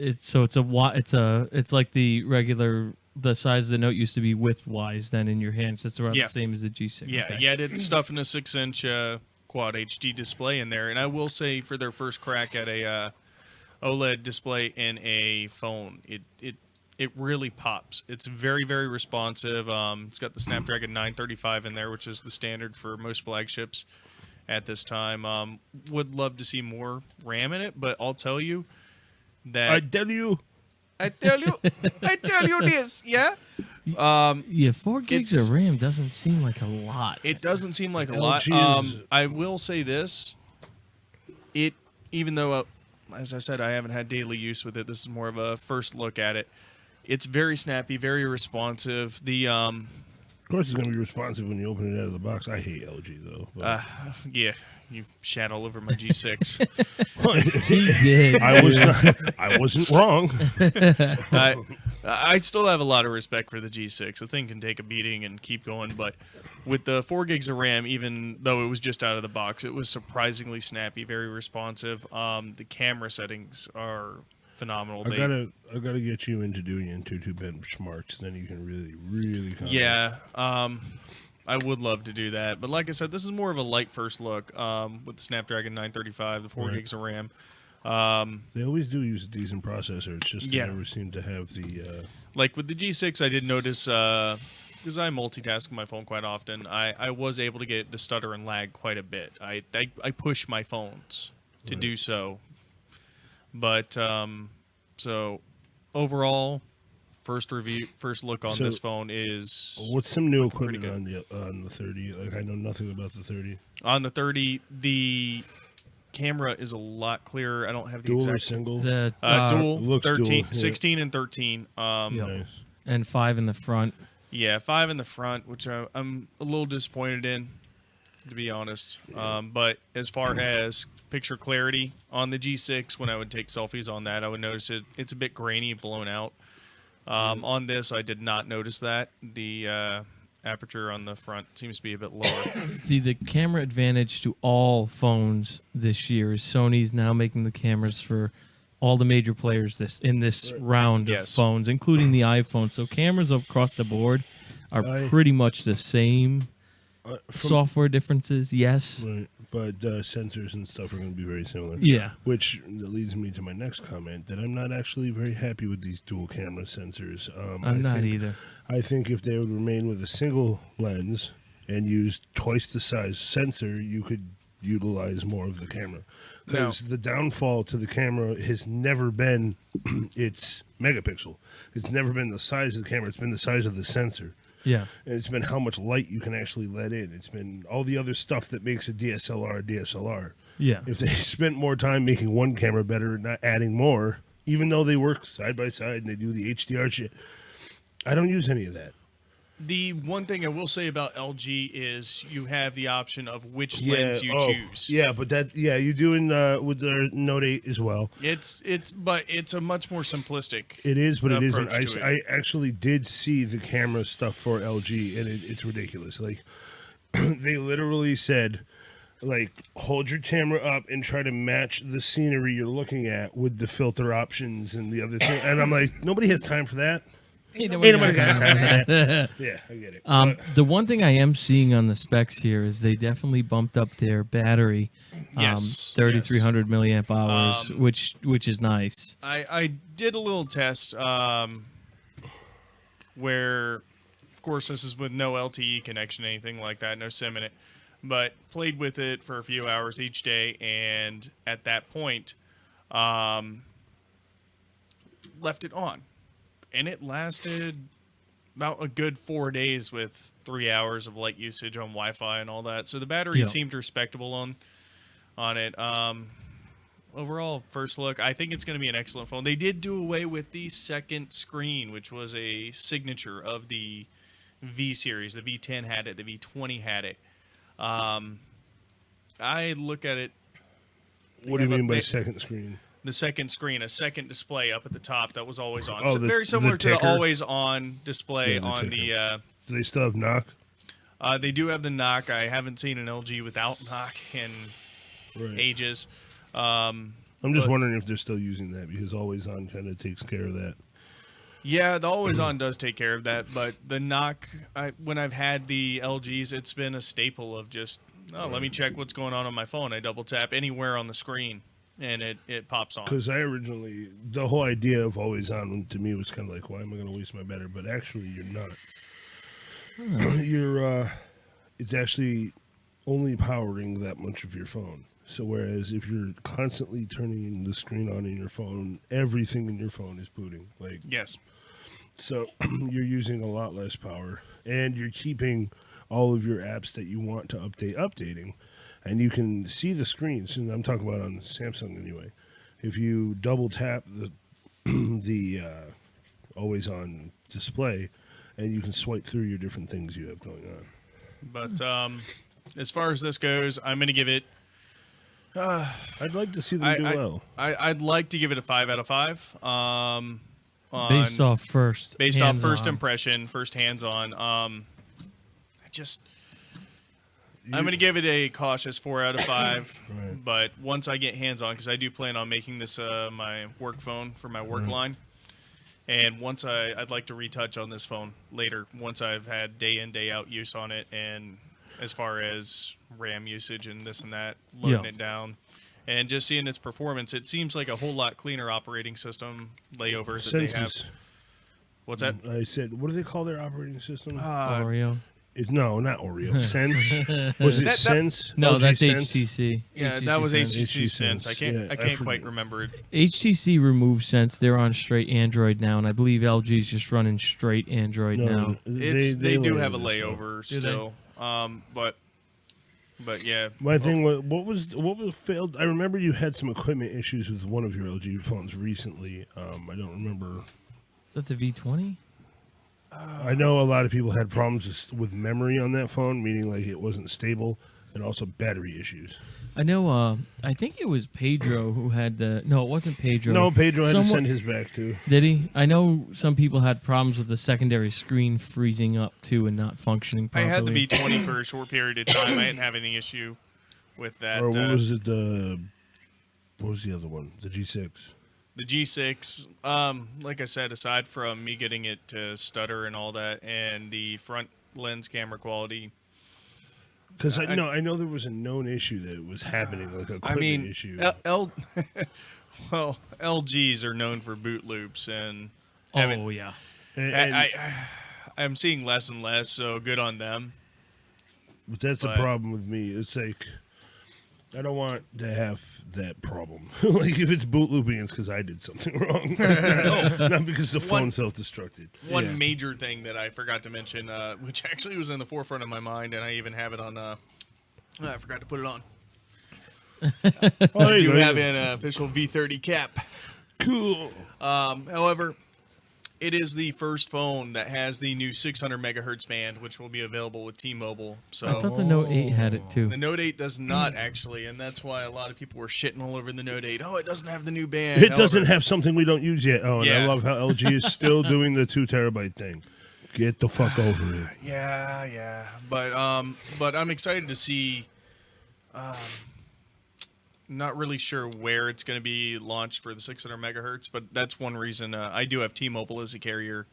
the size of the Note used to be width-wise then in your hand. So it's around Yeah. the same as the G6. Yeah, Okay. yet it's stuffing a 6-inch Quad HD display in there. And I will say, for their first crack at a OLED display in a phone, it really pops. It's very, very responsive. It's got the Snapdragon 935 in there, which is the standard for most flagships at this time. Would love to see more RAM in it, but I'll tell you that I tell you. I tell you this, yeah. Yeah, 4 gigs It's- of RAM doesn't seem like a lot. It doesn't seem like a LG lot. is- I will say this: even though, as I said, I haven't had daily use with it, this is more of a first look at it. It's very snappy, very responsive. The Of course, it's gonna be responsive when you open it out of the box. I hate LG though. But yeah, you shat all over my G6. He did. I wasn't wrong. I still have a lot of respect for the G6. The thing can take a beating and keep going, but with the 4 gigs of RAM, even though it was just out of the box, it was surprisingly snappy, very responsive. The camera settings are phenomenal. I gotta get you into doing Antutu benchmarks. Then you can really. Yeah, I would love to do that. But like I said, this is more of a light first look with the Snapdragon 935, the 4 gigs of RAM. They always do use a decent processor. It's just they Yeah. never seem to have the. Like with the G6, I did notice, because I multitask on my phone quite often, I was able to get it to stutter and lag quite a bit. I push my phones to do so. But so overall, first look on this phone is what's some new pretty equipment good. on the 30? Like, I know nothing about the 30. On the 30, the camera is a lot clearer. I don't have the Dual or exact single? The dual, looks 13, dual, yeah. 16 and 13. Nice. and 5 in the front. Yeah, 5 in the front, which I'm a little disappointed in, to be honest. But as far as picture clarity on the G6, when I would take selfies on that, I would notice it's a bit grainy, blown out. On this, I did not notice that. The aperture on the front seems to be a bit lower. See, the camera advantage to all phones this year is Sony's now making the cameras for all the major players in this round of Yes. phones, including the iPhone. So cameras across the board are pretty much the same. Software differences, yes. Right. But sensors and stuff are going to be very similar. Yeah. Which leads me to my next comment, that I'm not actually very happy with these dual camera sensors. I'm not either. I think if they would remain with a single lens and use twice the size sensor, you could utilize more of the camera. Because the downfall to the camera has never been its megapixel. It's never been the size of the camera. It's been the size of the sensor. Yeah. And it's been how much light you can actually let in. It's been all the other stuff that makes a DSLR a DSLR. Yeah. If they spent more time making one camera better and not adding more, even though they work side by side and they do the HDR shit, I don't use any of that. The one thing I will say about LG is you have the option of which lens you choose. Yeah, but you do in with their Note 8 as well. It's a much more simplistic. It is, but it isn't. approach to I it. actually did see the camera stuff for LG, and it's ridiculous. Like, they literally said, like, hold your camera up and try to match the scenery you're looking at with the filter options and the other thing. And I'm like, nobody has time for that. Ain't nobody got time for that. Yeah, I get it. The one thing I am seeing on the specs here is they definitely bumped up their battery, Yes, 3,300 milliamp hours, which is nice. I did a little test where, of course, this is with no LTE connection, anything like that, no SIM in it, but played with it for a few hours each day, and at that point, left it on. And it lasted about a good 4 days with 3 hours of light usage on Wi-Fi and all that. So the battery seemed respectable on it. Overall, first look, I think it's going to be an excellent phone. They did do away with the second screen, which was a signature of the V series. The V10 had it. The V20 had it. I look at it. What do you mean by second screen? The second screen, a second display up at the top that was always on. Oh, So very similar to the ticker? always on display Yeah, the on ticker. Do they still have knock? they do have the knock. I haven't seen an LG without knock in ages. I'm just wondering if they're still using that, because always on kind of takes care of that. Yeah, the always on does take care of that, but the knock, when I've had the LGs, it's been a staple of just, let me check what's going on my phone. I double tap anywhere on the screen, and it pops on. Because I originally, the whole idea of always on to me was kind of like, why am I going to waste my battery? But actually, you're not. It's actually only powering that much of your phone. So whereas if you're constantly turning the screen on in your phone, everything in your phone is booting. Like, Yes. so you're using a lot less power, and you're keeping all of your apps that you want to update updating, and you can see the screens. And I'm talking about on Samsung anyway. If you double tap the always on display, and you can swipe through your different things you have going on. But as far as this goes, I'm going to give it. I'd like to see them do well. I'd like to give it a 5 out of 5. Based off first first on. impression, first hands-on. I'm going to give it a cautious 4 out of 5. Right. But once I get hands-on, because I do plan on making this my work phone for my work line. And once I'd like to retouch on this phone later, once I've had day in, day out use on it, and as far as RAM usage and this and that, loading it down, and just seeing its performance, it seems like a whole lot cleaner operating system layover that they have. What's that? I said, what do they call their operating system? Oreo. No, not Oreo. Sense. Was it Sense? No, LG that's Sense? HTC. Yeah, that was Sense. HTC Sense. I can't. Yeah, I I can't forget. quite remember it. HTC removed Sense. They're on straight Android now, and I believe LG is just running straight Android now. They do have a lay this stuff. layover Do they? still. But yeah. My thing was what was failed. I remember you had some equipment issues with one of your LG phones recently. I don't remember. Is that the V20? I know a lot of people had problems with memory on that phone, meaning like it wasn't stable, and also battery issues. I know. I think it was Pedro who had the. No, it wasn't Pedro. No, Pedro had to Someone- send his back too. Did he? I know some people had problems with the secondary screen freezing up too and not functioning I properly. had the V20 for a short period of time. I didn't have any issue with that. Or what was it? What was the other one? The G6. The G6, like I said, aside from me getting it to stutter and all that, and the front lens camera quality, Because I know there was a known issue that was happening, like a I equipment mean, issue. well, LGs are known for boot loops, and Oh yeah. And I'm seeing less and less. So good on them. but that's the but- problem with me. It's like I don't want to have that problem. Like if it's boot looping, it's because I did something wrong, not because the phone self-destructed. One major thing that I forgot to mention, which actually was in the forefront of my mind, and I even have it on. I forgot to put it on. Oh, I do have an official V30 cap. Cool. However, it is the first phone that has the new 600 megahertz band, which will be available with T-Mobile. I So thought the Note 8 had it too. the Note 8 does not actually, and that's why a lot of people were shitting all over the Note 8. Oh, it doesn't have the new band. It doesn't have something we don't use yet. Oh, and I Yeah. love how LG is still doing the 2 terabyte thing. Get the fuck over it. Yeah. But I'm excited to see. Not really sure where it's going to be launched for the 600 megahertz, but that's one reason I do have T-Mobile as a carrier,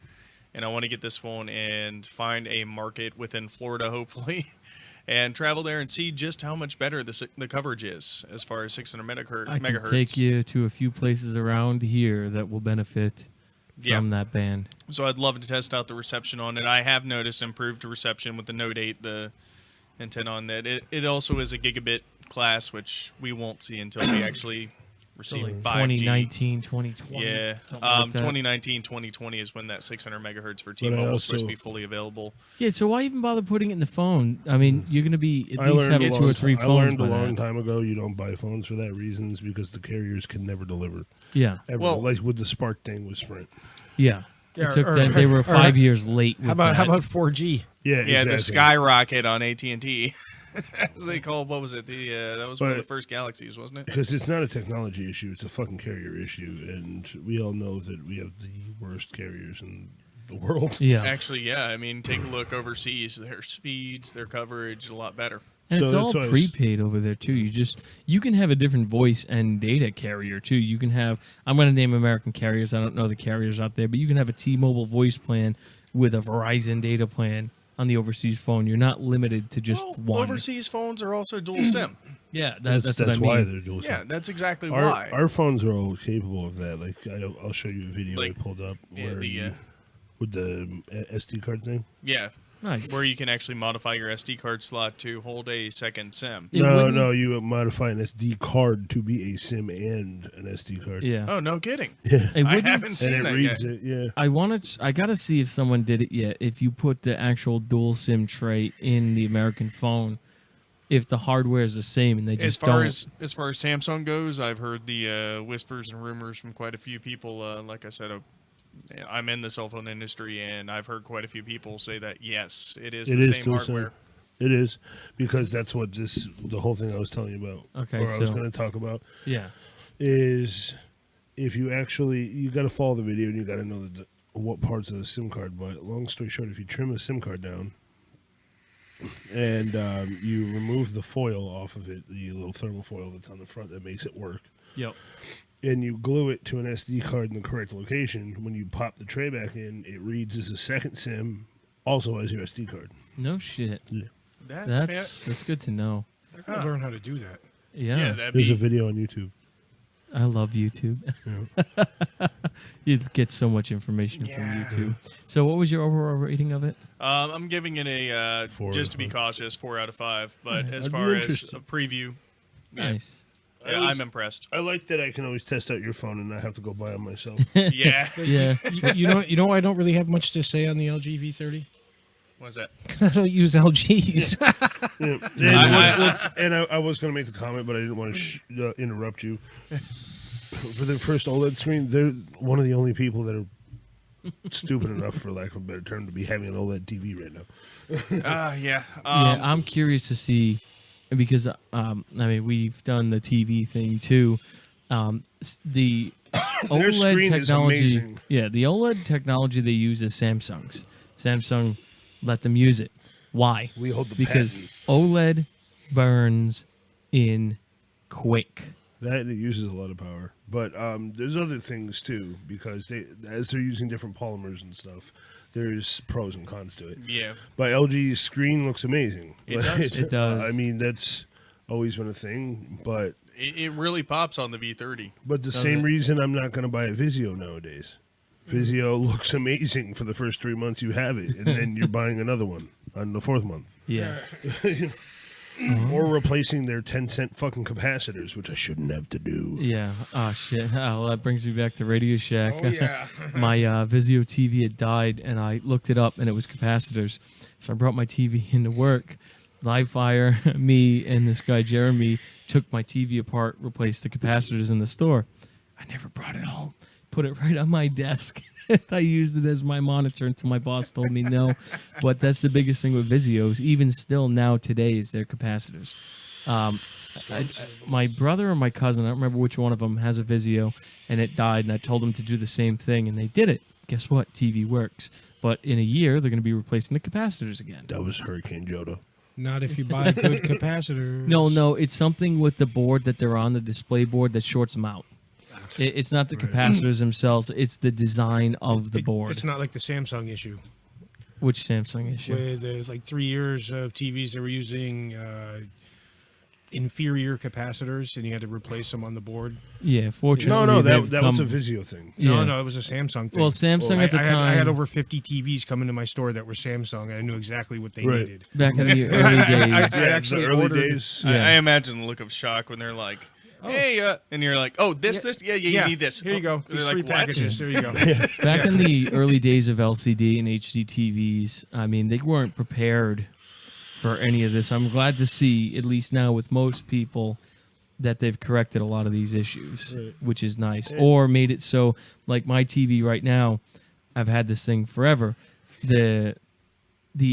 and I want to get this phone and find a market within Florida, hopefully, and travel there and see just how much better the coverage is as far as 600 I can megahertz. take you to a few places around here that will benefit from that band. So I'd love to test out the reception on it. I have noticed improved reception with the Note 8, the antenna on that. It also is a gigabit class, which we won't see until we actually receive 5G. 2019, 2020. Yeah, something like that. 2019, 2020 is when that 600 megahertz for T-Mobile is supposed to be fully available. Yeah, so why even bother putting it in the phone? I mean, you're going to be at I least learned, having a 2 or long, 3 I phones learned a by long that. time ago you don't buy phones for that reasons because the carriers can never deliver. Yeah, Ever. Well- Like with the Spark thing with Sprint. yeah. Yeah, It took or- them, they were or- 5 years late with How about that. 4G? Yeah, Yeah, exactly. the skyrocket on AT&T. As they call, what was it? That was one of the But- first Galaxies, wasn't it? Because it's not a technology issue, it's a fucking carrier issue. And we all know that we have the worst carriers in the world. Yeah, Actually, yeah. I mean, take a look overseas. Their speeds, their coverage, a lot better. and So it's all that's why I was- prepaid over there too. You can have a different voice and data carrier too. You can have. I'm going to name American carriers. I don't know the carriers out there, but you can have a T-Mobile voice plan with a Verizon data plan on the overseas phone. You're not limited to just one. Overseas phones are also dual SIM. Yeah, that's what I mean. why they're dual Yeah, SIM. that's exactly Our, why. our phones are all capable of that. Like I'll show you a video Like, I pulled up yeah, where with the SD card thing. Yeah. Nice. Where you can actually modify your SD card slot to hold a second SIM. It No, wouldn't- you modify an SD card to be a SIM and an SD card. Yeah. Oh, no kidding. It I wouldn't- haven't And seen it that reads yet. it, yeah. I gotta see if someone did it yet. If you put the actual dual SIM tray in the American phone, if the hardware is the same and they just As far don't. as far as Samsung goes, I've heard the whispers and rumors from quite a few people. Like I said, I'm in the cell phone industry, and I've heard quite a few people say that yes, it is It the is same dual hardware. SIM. It is because that's what the whole thing I was telling you about. Okay, or I was so- going to talk about yeah. is if you got to follow the video and you got to know what parts of the SIM card. But long story short, if you trim a SIM card down and you remove the foil off of it, the little thermal foil that's on the front that makes it work, Yep. and you glue it to an SD card in the correct location, when you pop the tray back in, it reads as a second SIM, also as your SD card. No shit. That's That's good to know. I gotta learn how to do that. Yeah. yeah, that'd There's be a video on YouTube. I love YouTube. You get so much information from YouTube. So what was your overall rating of it? I'm giving it a, just to be cautious, 4 out of 5. But as far as a preview, Nice. I'm impressed. I like that I can always test out your phone and not have to go buy it myself. Yeah. Yeah. You know I don't really have much to say on the LG V30? What's that? I don't use LGs. I was going to make the comment, but I didn't want to interrupt you. For the first OLED screen, they're one of the only people that are stupid enough, for lack of a better term, to be having an OLED TV right now. Yeah. Yeah, I'm curious to see, because I mean, we've done the TV thing too. The Their OLED screen is technology, amazing. yeah, the OLED technology they use is Samsung's. Samsung let them use it. Why? We hold the because patent. OLED burns in quick. That it uses a lot of power, but there's other things too, because as they're using different polymers and stuff, there's pros and cons to it. Yeah. But LG's screen looks amazing. It does. It does. I mean, that's always been a thing, but It really pops on the V30. the same reason I'm not going to buy a Vizio nowadays. Vizio looks amazing for the first 3 months you have it, and then you're buying another one on the 4th month. Yeah. Or replacing their 10-cent fucking capacitors, which I shouldn't have to do. Yeah. Oh, shit. Oh, well, that brings me back to Radio Shack. Oh, yeah. My Vizio TV had died, and I looked it up, and it was capacitors. So I brought my TV into work. Livefire, me, and this guy, Jeremy, took my TV apart, replaced the capacitors in the store. I never brought it home. Put it right on my desk. I used it as my monitor until my boss told me no. But that's the biggest thing with Vizios. Even still now today is their capacitors. My brother or my cousin, I don't remember which one of them, has a Vizio, and it died, and I told them to do the same thing, and they did it. Guess what? TV works. But in a year, they're going to be replacing the capacitors again. That was Hurricane Jodo. Not if you buy good capacitors. No, it's something with the board that they're on, the display board, that shorts them out. It's not the capacitors themselves, it's the design of the board. It's not like the Samsung issue. Which Samsung issue? Where there's like 3 years of TVs that were using inferior capacitors, and you had to replace them on the board. Yeah, fortunately. No, they've that was a come- Vizio thing. Yeah. No, it was a Samsung thing. Well, Samsung at the time. I had over 50 TVs come into my store that were Samsung, and I knew exactly what they Right. needed. Back in the early days. I actually the early ordered- days. Yeah. I imagine the look of shock when they're like, hey, and you're like, oh, this, you need this. Here you go. They're These like, 3 what? packages. There you go. Back in the early days of LCD and HD TVs, I mean, they weren't prepared for any of this. I'm glad to see, at least now with most people, that they've corrected a lot of these issues, which is nice. Or made it so, like my TV right now, I've had this thing forever. The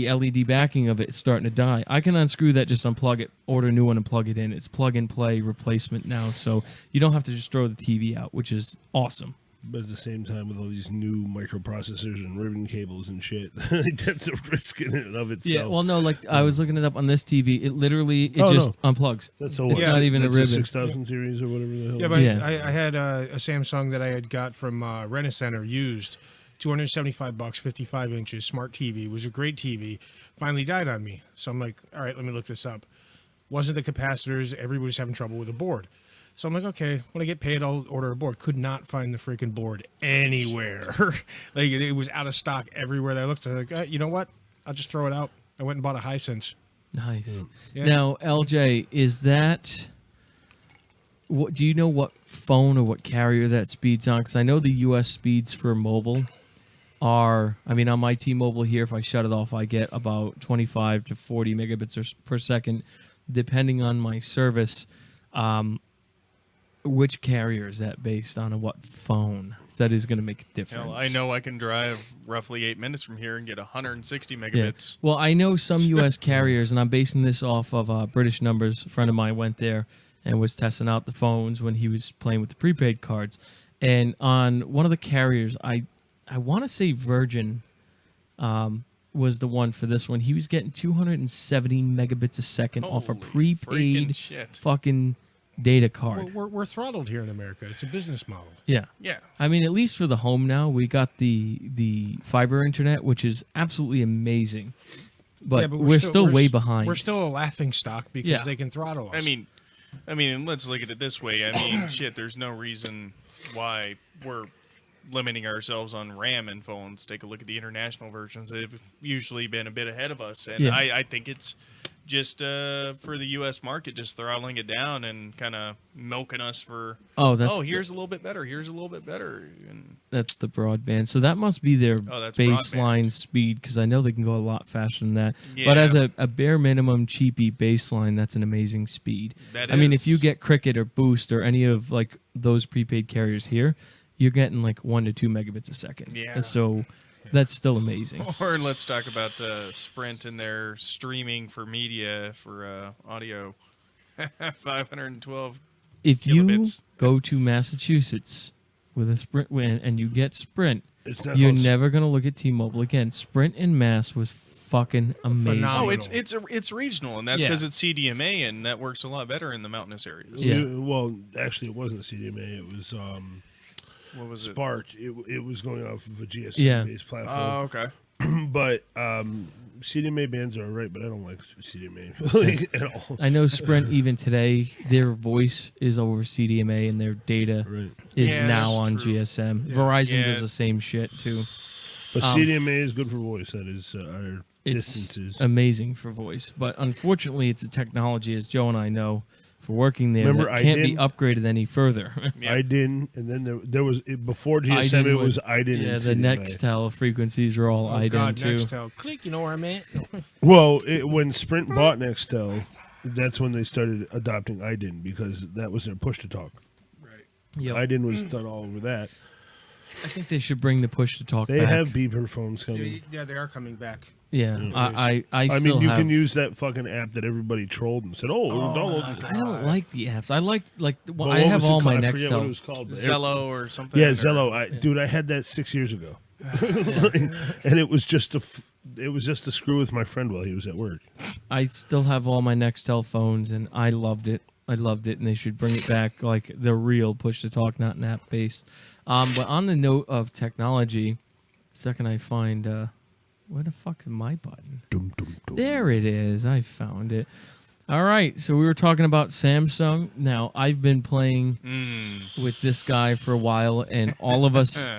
LED backing of it is starting to die. I can unscrew that, just unplug it, order a new one and plug it in. It's plug and play replacement now, so you don't have to just throw the TV out, which is awesome. But at the same time, with all these new microprocessors and ribbon cables and shit, that's a risk in and of itself. Yeah, well, no, like I was looking it up on this TV. It literally just unplugs. That's It's not even a that's ribbon. 6000 series or whatever the hell. Yeah, but Yeah. I had a Samsung that I had got from Rent-A-Center used, $275, 55 inches, smart TV. It was a great TV. Finally died on me. So I'm like, all right, let me look this up. Wasn't the capacitors. Everybody's having trouble with the board. So I'm like, okay, when I get paid, I'll order a board. Could not find the freaking board anywhere. Like it was out of stock everywhere that I looked. I was like, you know what? I'll just throw it out. I went and bought a Hisense. Nice. Yeah. Now, LJ, is that... What, do you know what phone or what carrier that speeds on? Because I know the U.S. speeds for mobile are... I mean, on my T-Mobile here, if I shut it off, I get about 25 to 40 megabits per second, depending on my service. Which carrier is that based on, and what phone? So that is going to make a difference. Hell, I know I can drive roughly 8 minutes from here and get 160 megabits. Well, I know some U.S. carriers, and I'm basing this off of British numbers. A friend of mine went there and was testing out the phones when he was playing with the prepaid cards. And on one of the carriers, I want to say Virgin was the one for this one. He was getting 270 megabits a second off a Holy prepaid freaking shit. fucking data card. We're throttled here in America. It's a business model. Yeah. Yeah. I mean, at least for the home now, we got the fiber internet, which is absolutely amazing. But, Yeah, we're still way s- behind. We're still a laughing stock because Yeah. they can throttle us. I mean, and let's look at it this way. I mean, shit, there's no reason why we're limiting ourselves on RAM in phones. Take a look at the international versions. They've usually been a bit ahead of us. And Yeah. I think it's just for the U.S. market, just throttling it down and kind of milking us for, here's a little bit better. Here's a little bit better. And that's the broadband. So that must be their that's baseline broadband. speed, because I know they can go a lot faster than that. Yeah. But as a bare minimum cheapy baseline, that's an amazing speed. That I mean, if is. you get Cricket or Boost or any of like those prepaid carriers here, you're getting like 1 to 2 megabits a second. Yeah. And so that's still amazing. Or let's talk about Sprint and their streaming for media for audio. 512 If you kilobits. go to Massachusetts with a Sprint win and you get Sprint, It's not you're called- never going to look at T-Mobile again. Sprint in Mass was fucking amazing. Phenomenal. Oh, it's regional, and that's Yeah. because it's CDMA, and that works a lot better in the mountainous areas. Yeah. Well, actually, it wasn't CDMA. It was What was it? Spark. It was going off of a GSM Yeah. based platform. Oh, okay. But CDMA bands are alright, but I don't like CDMA like, at all. I know Sprint even today, their voice is over CDMA and their data Right. is Yeah, now that's on true. GSM. Verizon Yeah. does the same shit too. But CDMA is good for voice. That is our It's distances. amazing for voice, but unfortunately, it's a technology, as Joe and I know, for working there, Remember that can't be IDIN? upgraded any further. Yeah. I didn't, and then there was before GSM. It was I didn't. Yeah, the Nextel frequencies are all Oh IDIN God, too. Nextel. Click, you know where I'm at? Well, when Sprint bought Nextel, that's when they started adopting IDIN because that was their push to talk. Right. Yep. IDIN was done all over that. I think they should bring the push to talk They back. have beeper phones coming. Yeah, they are coming back. Yeah, I I still mean, you have. can use that fucking app that everybody trolled and said, "Oh, download." I don't like the apps. I like Well, I what have was it all my called? I forget what it Nextel. was called. but Zello or something. Yeah, or- Zello. Dude, I had that 6 years ago, and it was just to screw with my friend while he was at work. I still have all my Nextel phones, and I loved it. I loved it, and they should bring it back like the real push to talk, not an app based. But on the note of technology, second I find where the fuck is my button? Dum, dum, dum. There it is. I found it. All right, so we were talking about Samsung. Now I've been playing with this guy for a while, and all of us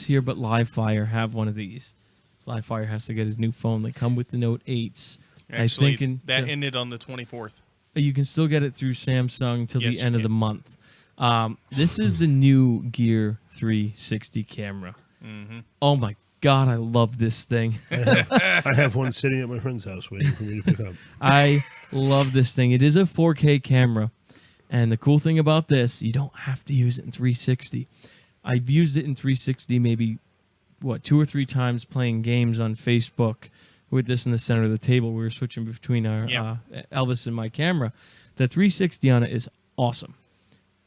here but Livefire have one of these. So Livefire has to get his new phone. They come with the Note 8s. Actually, I think that ended on the 24th. you can still get it through Samsung till Yes, the you end of can. the month. This is the new Gear 360 camera. Mm-hmm. Oh my God, I love this thing. I have one sitting at my friend's house waiting for me to pick up. I love this thing. It is a 4K camera. And the cool thing about this, you don't have to use it in 360. I've used it in 360 maybe, 2 or 3 times playing games on Facebook with this in the center of the table. We were switching between our Elvis and my camera. The 360 on it is awesome.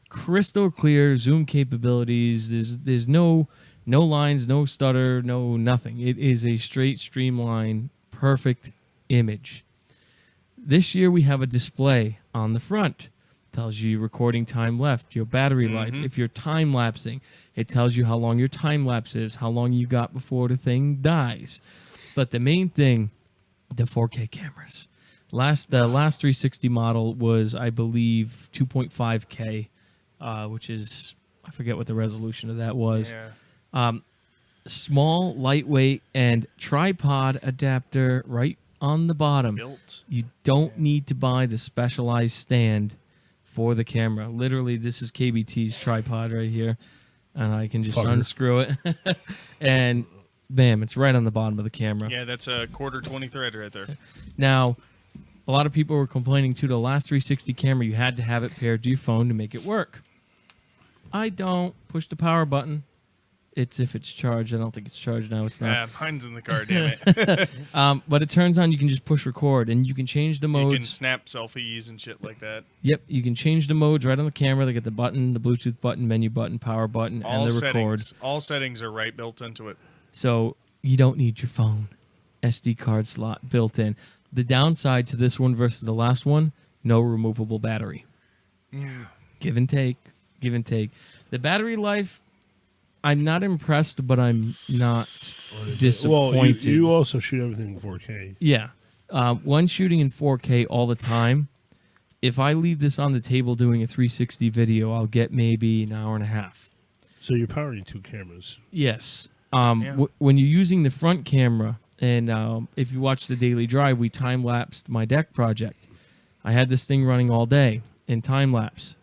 Crystal clear zoom capabilities. There's no lines, no stutter, no nothing. It is a straight, streamlined, perfect image. This year we have a display on the front. Tells you recording time left, your battery life. If you're time lapsing, it tells you how long your time lapse is, how long you got before the thing dies. But the main thing, the 4K cameras. The last 360 model was, I believe, 2.5K, which is, I forget what the resolution of that was. Yeah. Small, lightweight, and tripod adapter right on the bottom. Built. You don't need to buy the specialized stand for the camera. Literally, this is KBT's tripod right here, and I can just Fucker. unscrew it, and bam, it's right on the bottom of the camera. Yeah, that's a quarter 20 thread right there. Now, a lot of people were complaining too, the last 360 camera, you had to have it paired to your phone to make it work. I don't. Push the power button. It's if it's charged. I don't think it's charged now. It's not. Mine's in the car, damn it. But it turns on, you can just push record, and you can change the You modes. can snap selfies and shit like that. Yep, you can change the modes right on the camera. They get the button, the Bluetooth button, menu button, power button, All and the record. settings. All settings are right built into it. So you don't need your phone. SD card slot built in. The downside to this one versus the last one, no removable battery. Give and take. Give and take. The battery life, I'm not impressed, but I'm not disappointed. Well, you also shoot everything in 4K. Yeah. One shooting in 4K all the time. If I leave this on the table doing a 360 video, I'll get maybe an hour and a half. So you're powering 2 cameras. Yes. Yeah. When you're using the front camera, and if you watch the daily drive, we time lapsed my deck project. I had this thing running all day in time lapse,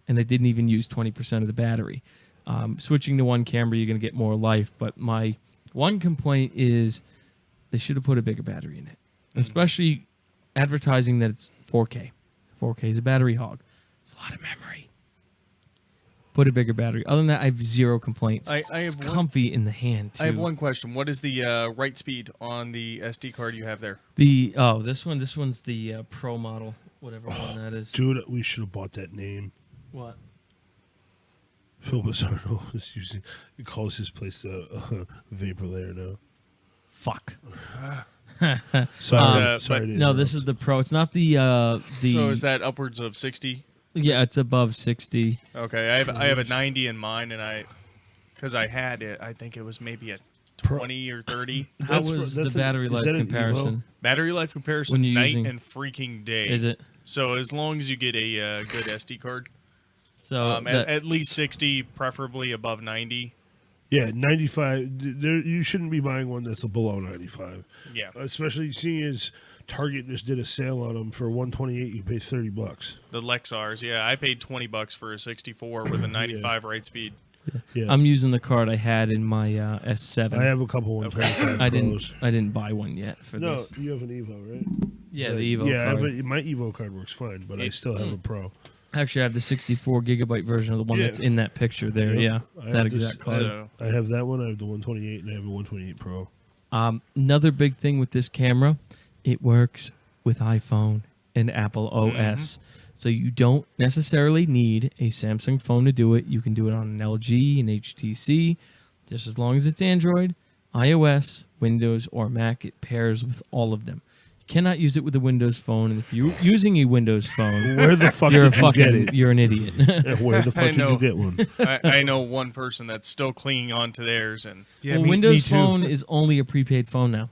and I didn't even use 20% of the battery. Switching to one camera, you're going to get more life. But my one complaint is they should have put a bigger battery in it, especially advertising that it's 4K. 4K is a battery hog. It's a lot of memory. Put a bigger battery. Other than that, I have zero complaints. I have it's comfy in the hand, too. I have one question. What is the write speed on the SD card you have there? This one's the Pro model, whatever one that is. Dude, we should have bought that name. What? Phil Bizarro is using. He calls his place a vapor layer now. Fuck. Sorry, but No, this is the Pro. It's not the. So is that upwards of 60? Yeah, it's above 60. Okay, I have a 90 in mine, and because I had it, I think it was maybe a 20 or 30. How was the battery life comparison? Battery life comparison, When you're night using- and freaking day. Is it? So as long as you get a good SD card, So at least 60, preferably above 90. Yeah, 95. You shouldn't be buying one that's below 95. Yeah. Especially seeing as Target just did a sale on them for $128. You pay $30. The Lexars, yeah, I paid $20 for a 64 with a 95 write speed. Yeah, I'm using the card I had in my S7. I have a couple 125 I Pros. didn't buy one yet for No, this. you have an Evo, right? Yeah, the Evo Yeah, card. my Evo card works fine, but I still have a Pro. Actually, I have the 64 gigabyte version of the one Yeah. that's in that picture there. Yep. Yeah, I have that this- exact card. So I have that one. I have the 128, and I have a 128 Pro. Another big thing with this camera, it works with iPhone and Apple OS. So you don't necessarily need a Samsung phone to do it. You can do it on an LG, an HTC, just as long as it's Android, iOS, Windows, or Mac. It pairs with all of them. You cannot use it with a Windows phone, and if you're using a Windows phone, Where the fuck you're did you get it? you're an idiot. Where the fuck I did know. you get one? I know one person that's still clinging on to theirs, and Yeah, Well, me Windows too. Phone is only a prepaid phone now.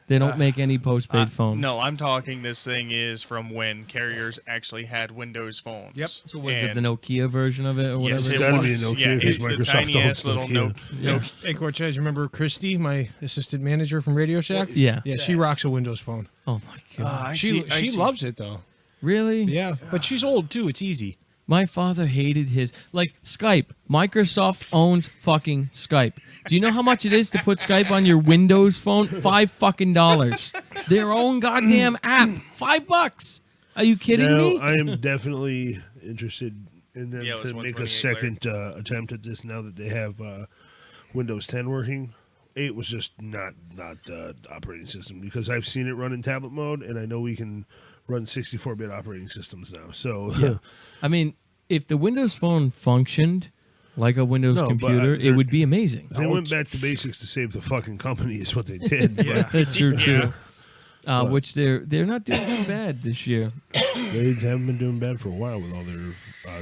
They don't make any postpaid phones. no, I'm talking. This thing is from when carriers actually had Windows phones. Yep. So was it And- the Nokia version of it or whatever? Yes, It's it gotta be a was. Nokia Yeah, 'cause it's the Microsoft tiny ass owns little Nokia. Nokia. Hey, Cortez, remember Christy, my assistant manager from Radio Shack? Yeah. Yeah, she rocks a Windows phone. Oh my god. I She see. loves it, though. Really? Yeah, but she's old, too. It's easy. My father hated his Skype. Microsoft owns fucking Skype. Do you know how much it is to put Skype on your Windows phone? $5. Their own goddamn app. $5. Are you kidding Now, me? I am definitely interested in them Yeah, it was to make a 128 second attempt at this now that they have Windows 10 working. 8 was just not the operating system because I've seen it run in tablet mode, and I know we can run 64-bit operating systems now. So, I mean, if the Windows phone functioned like a Windows No, but, computer, it they're- would be amazing. they went back to basics to save the fucking company is what they did. Yeah. True. Which they're not doing too bad this year. They haven't been doing bad for a while with all their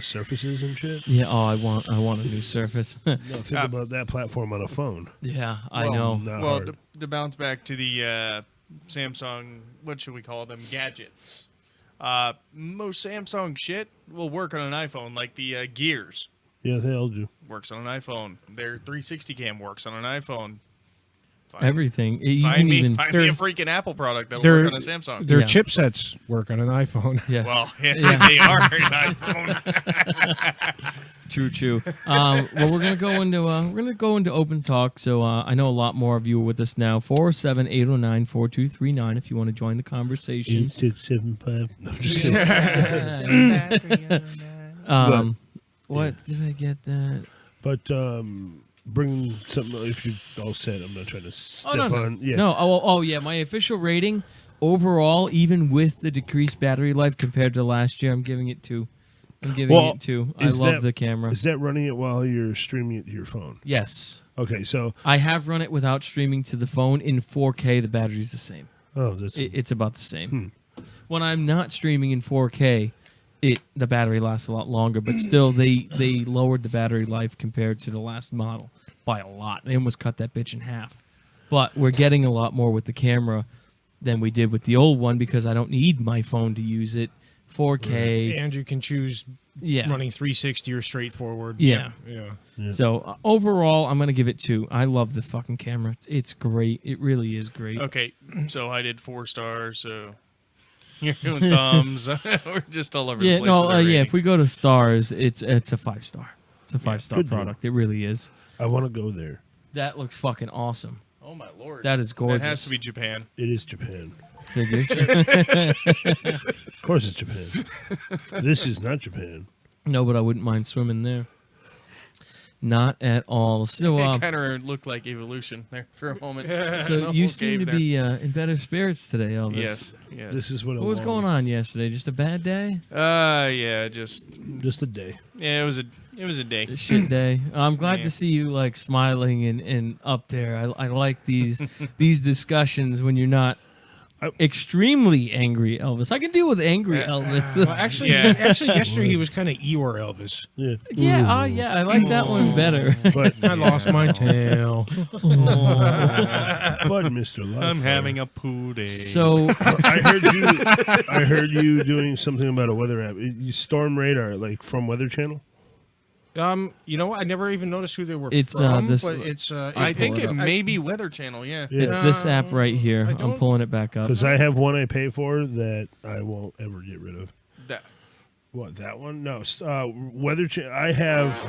surfaces and shit. Yeah. Oh, I want a new Surface. No, think about that platform on a phone. Yeah, I Well, know. Not Well, hard. to bounce back to the Samsung, what should we call them? Gadgets. Most Samsung shit will work on an iPhone, like the Gears Yeah, they all do. works on an iPhone. Their 360 cam works on an iPhone. Everything. You Find can me, even. find me a freaking Apple product that'll Their- work on a Samsung. Their Yeah. chipsets work on an iPhone. Yeah. Well, they are an iPhone. True. Well, we're gonna go into open talk. So I know a lot more of you are with us now. 407-809-4239 if you want to join the conversation. 8675. No, I'm just kidding. What did I get that? But bring something if you all said. I'm not trying to step on. Yeah. No. Oh, yeah. My official rating overall, even with the decreased battery life compared to last year, I'm giving it 2. Well, it 2. I is love that- the camera. Is that running it while you're streaming it to your phone? Yes. Okay, so I have run it without streaming to the phone. In 4K, the battery's the same. that's It's about the same. When I'm not streaming in 4K, the battery lasts a lot longer, but still they lowered the battery life compared to the last model by a lot. They almost cut that bitch in half. But we're getting a lot more with the camera than we did with the old one because I don't need my phone to use it 4K. And you can choose running 360 or straightforward. Yeah. Yeah. So overall, I'm gonna give it 2. I love the fucking camera. It's great. It really is great. Okay, so I did 4 stars. So you're doing thumbs. We're just all over the place. with our If ratings. we go to stars, it's a 5-star. It's a 5-star good deal. product. It really is. I want to go there. That looks fucking awesome. Oh my lord, That is gorgeous. That has to be Japan. It is Japan. Figures. Of course it's Japan. This is not Japan. No, but I wouldn't mind swimming there. Not at all. So, It kind of looked like evolution there for a moment. so The you whole seem to cave there. be in better spirits today, Elvis. Yes. This is what What was going on yesterday? Just a bad day? Yeah, just Just a day. it was a day. A shit day. I'm glad Yeah. to see you like smiling and up there. I like these discussions when you're not extremely angry, Elvis. I can deal with angry Elvis. Well, actually, yesterday he was kind of Eeyore Elvis. Yeah. yeah, I like that one better. But I lost my tail. but Mr. Love. I'm having a poo day. So I heard you doing something about a weather app. You Storm Radar, like from Weather Channel. You know what? I never even noticed who they were It's, from. this- but it's. I think pull it it up. may be Weather Channel. Yeah. it's this app right here. I I'm don't- pulling it back up. Because I have one I pay for that I won't ever get rid of. That- What, that one? No. Weather Channel. I have.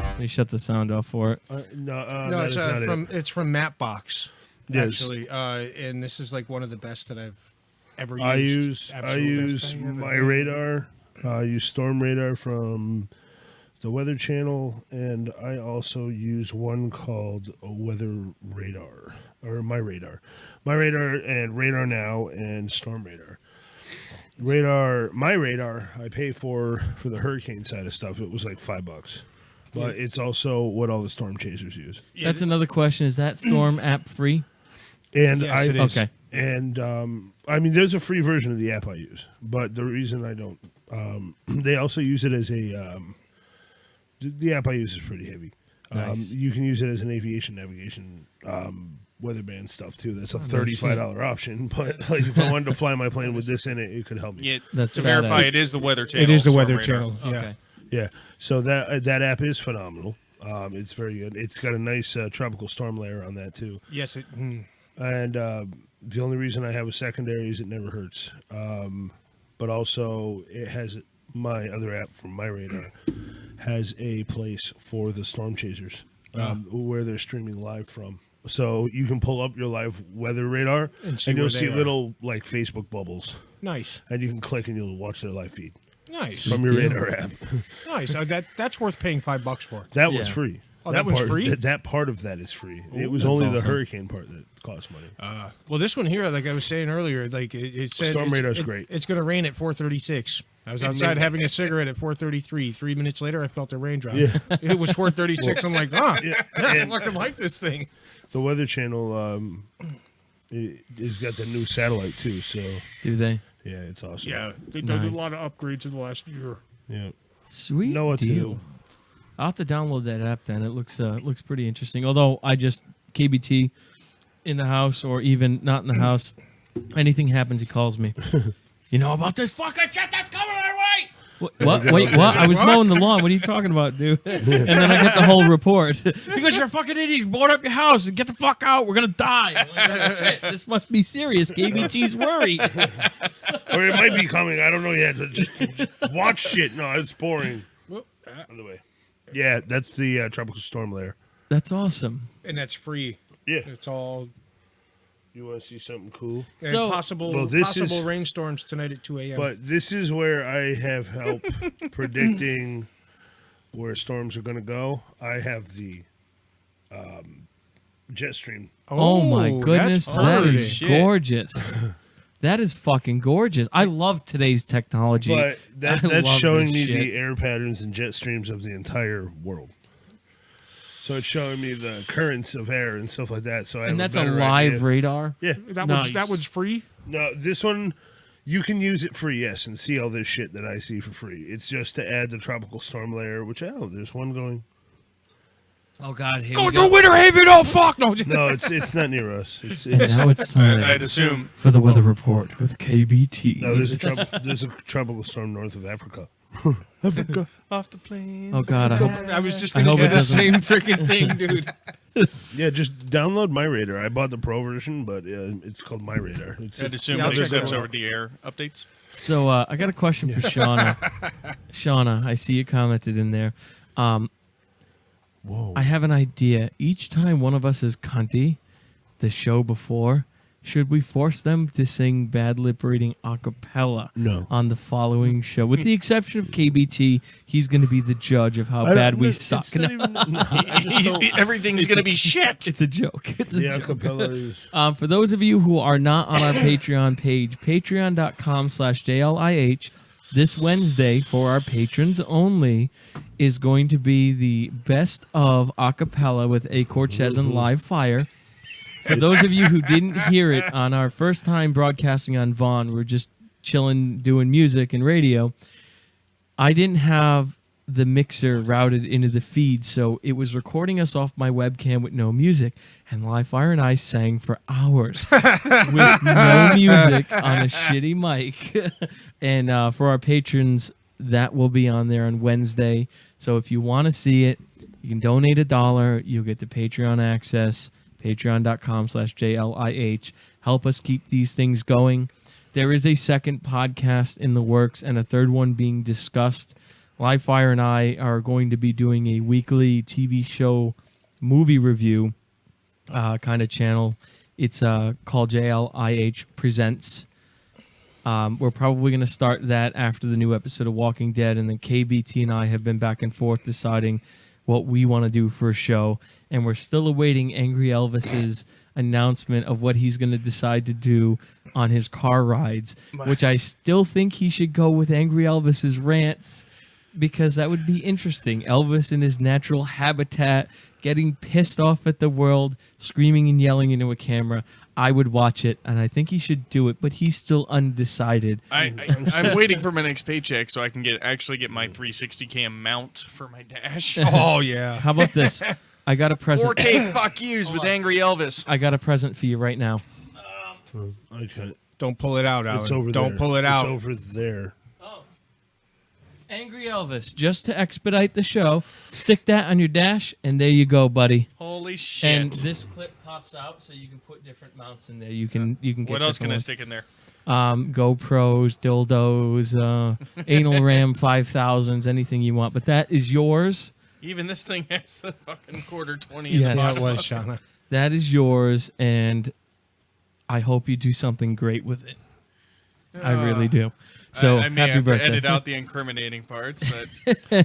Let me shut the sound off for it. No, No, that it's is not from it. it's from Mapbox. Yes. Actually, and this is like one of the best that I've ever used. I use Absolute best thing ever. my radar. I use Storm Radar from the Weather Channel, and I also use one called Weather Radar, or My Radar. My Radar and Radar Now and Storm Radar. My Radar, I pay for the hurricane side of stuff. It was like $5. But it's also what all the storm chasers use. That's another question. Is that Storm app free? And Yes, it is. Okay. And I mean, there's a free version of the app I use, but the reason I don't, they also use it as a. The app I use is pretty heavy. Nice. You can use it as an aviation navigation weather band stuff too. That's a $35 option, but like if I wanted to fly my plane with this in it, it could help me. Yeah, That's to verify, badass. it is the Weather Channel. It is the Storm Weather Radar. Channel. Yeah. Okay. Yeah, so that app is phenomenal. It's very good. It's got a nice tropical storm layer on that too. Yes. And the only reason I have a secondary is it never hurts. But also it has my other app from My Radar has a place for the storm chasers where they're streaming live from. So you can pull up your live weather radar And and see you'll where see they are. little like Facebook bubbles, Nice. and you can click and you'll watch their live feed Nice. from your deal. radar app. Nice. That's worth paying $5 for. That was Yeah. free. Oh, that was part, free? That part of that is free. It was that's only the awesome. hurricane part that cost money. Well, this one here, like I was saying earlier, like it said Storm Radar's it- great. It's going to rain at 4:36. I was outside having a cigarette at 4:33. 3 minutes later, I felt a raindrop. Yeah. It was 4:36. I'm like, I And fucking like this thing. the Weather Channel has got the new satellite too. So Do they? yeah, it's awesome. they did a Nice. lot of upgrades in the last year. Yeah. Sweet Know what to deal. do. I'll have to download that app then. It looks pretty interesting. Although I just KBT in the house or even not in the house, anything happens, he calls me. You know about this fucking shit that's coming our way? What? Wait, what? I was mowing the lawn. What are you talking about, dude? And then I get the whole report. He goes, you're a fucking idiot. You blowing up your house. Get the fuck out. We're going to die. I'm like, "Oh, shit, this must be serious. KBT's worried. Or it might be coming. I don't know yet. Just watch shit. No, it's boring. On the way. Yeah, that's the tropical storm layer. That's awesome. And that's free. Yeah. It's all You want to see something cool? and So- possible Well, this possible is- rainstorms tonight at 2 a.m. But this is where I have help predicting where storms are going to go. I have the jet stream. Oh, my goodness. that's That pretty. is Shit. gorgeous. That is fucking gorgeous. I love today's technology. But I that's love showing this me shit. the air patterns and jet streams of the entire world. So it's showing me the currents of air and stuff like that. So I have And that's a better live idea. radar. Yeah. Nice. that was free. No, this one you can use it free, yes, and see all this shit that I see for free. It's just to add the tropical storm layer, which there's one going. Oh God, here Go we through Winter Haven. Oh fuck! No. No, it's not near us. It's And now it's time I'd assume. for the weather report with KBT. no. There's a tropical storm north of Africa. Africa. Off the plains. Oh God, I was just I gonna hope do it the doesn't- same freaking thing, dude. Yeah, just download My Radar. I bought the pro version, but it's called My Radar. I'd assume Yeah, I'll it check accepts that out. over the air updates. So I got a question for Shauna. Shauna, I see you commented in there. Whoa. I have an idea. Each time one of us is cunty, the show before, should we force them to sing bad lip reading a cappella No. on the following show? With the exception of KBT, he's going to be the judge of how bad we suck. Everything's going to be shit. It's a joke. It's a The joke. acapella is. For those of you who are not on our Patreon page, patreon.com/JLIH, this Wednesday for our patrons only is going to be the best of acapella with ACourchez and Live Fire. For those of you who didn't hear it on our first time broadcasting on Vaughn, we're just chilling, doing music and radio. I didn't have the mixer routed into the feed, so it was recording us off my webcam with no music. And Livefire and I sang for hours with no music on a shitty mic. And for our patrons, that will be on there on Wednesday. So if you want to see it, you can donate $1. You'll get the Patreon access. Patreon.com/JLIH. Help us keep these things going. There is a second podcast in the works and a third one being discussed. Livefire and I are going to be doing a weekly TV show movie review kind of channel. It's called JLIH Presents. We're probably going to start that after the new episode of Walking Dead, and then KBT and I have been back and forth deciding what we want to do for a show, and we're still awaiting Angry Elvis's announcement of what he's going to decide to do on his car rides, which I still think he should go with Angry Elvis's rants, because that would be interesting. Elvis in his natural habitat, getting pissed off at the world, screaming and yelling into a camera. I would watch it, and I think he should do it, but he's still undecided. I'm waiting for my next paycheck so I can actually get my 360 cam mount for my dash. Oh yeah. How about this? I got a present. 4K fuck yous with Angry Elvis. I got a present for you right now. Okay. Don't pull it out, Alan. It's over there. Don't pull it out. It's over there. Angry Elvis, just to expedite the show, stick that on your dash, and there you go, buddy. Holy shit. And this clip pops out, so you can put different mounts in there. You can get What else can I different stick in there? ones. GoPros, dildos, anal ram 5000s, anything you want. But that is yours. Even this thing has the fucking quarter 20 Yes. in the Yeah, bottom. it was, Shauna. That is yours, and I hope you do something great with it. I really do. So I may happy have birthday. to edit out the incriminating parts, but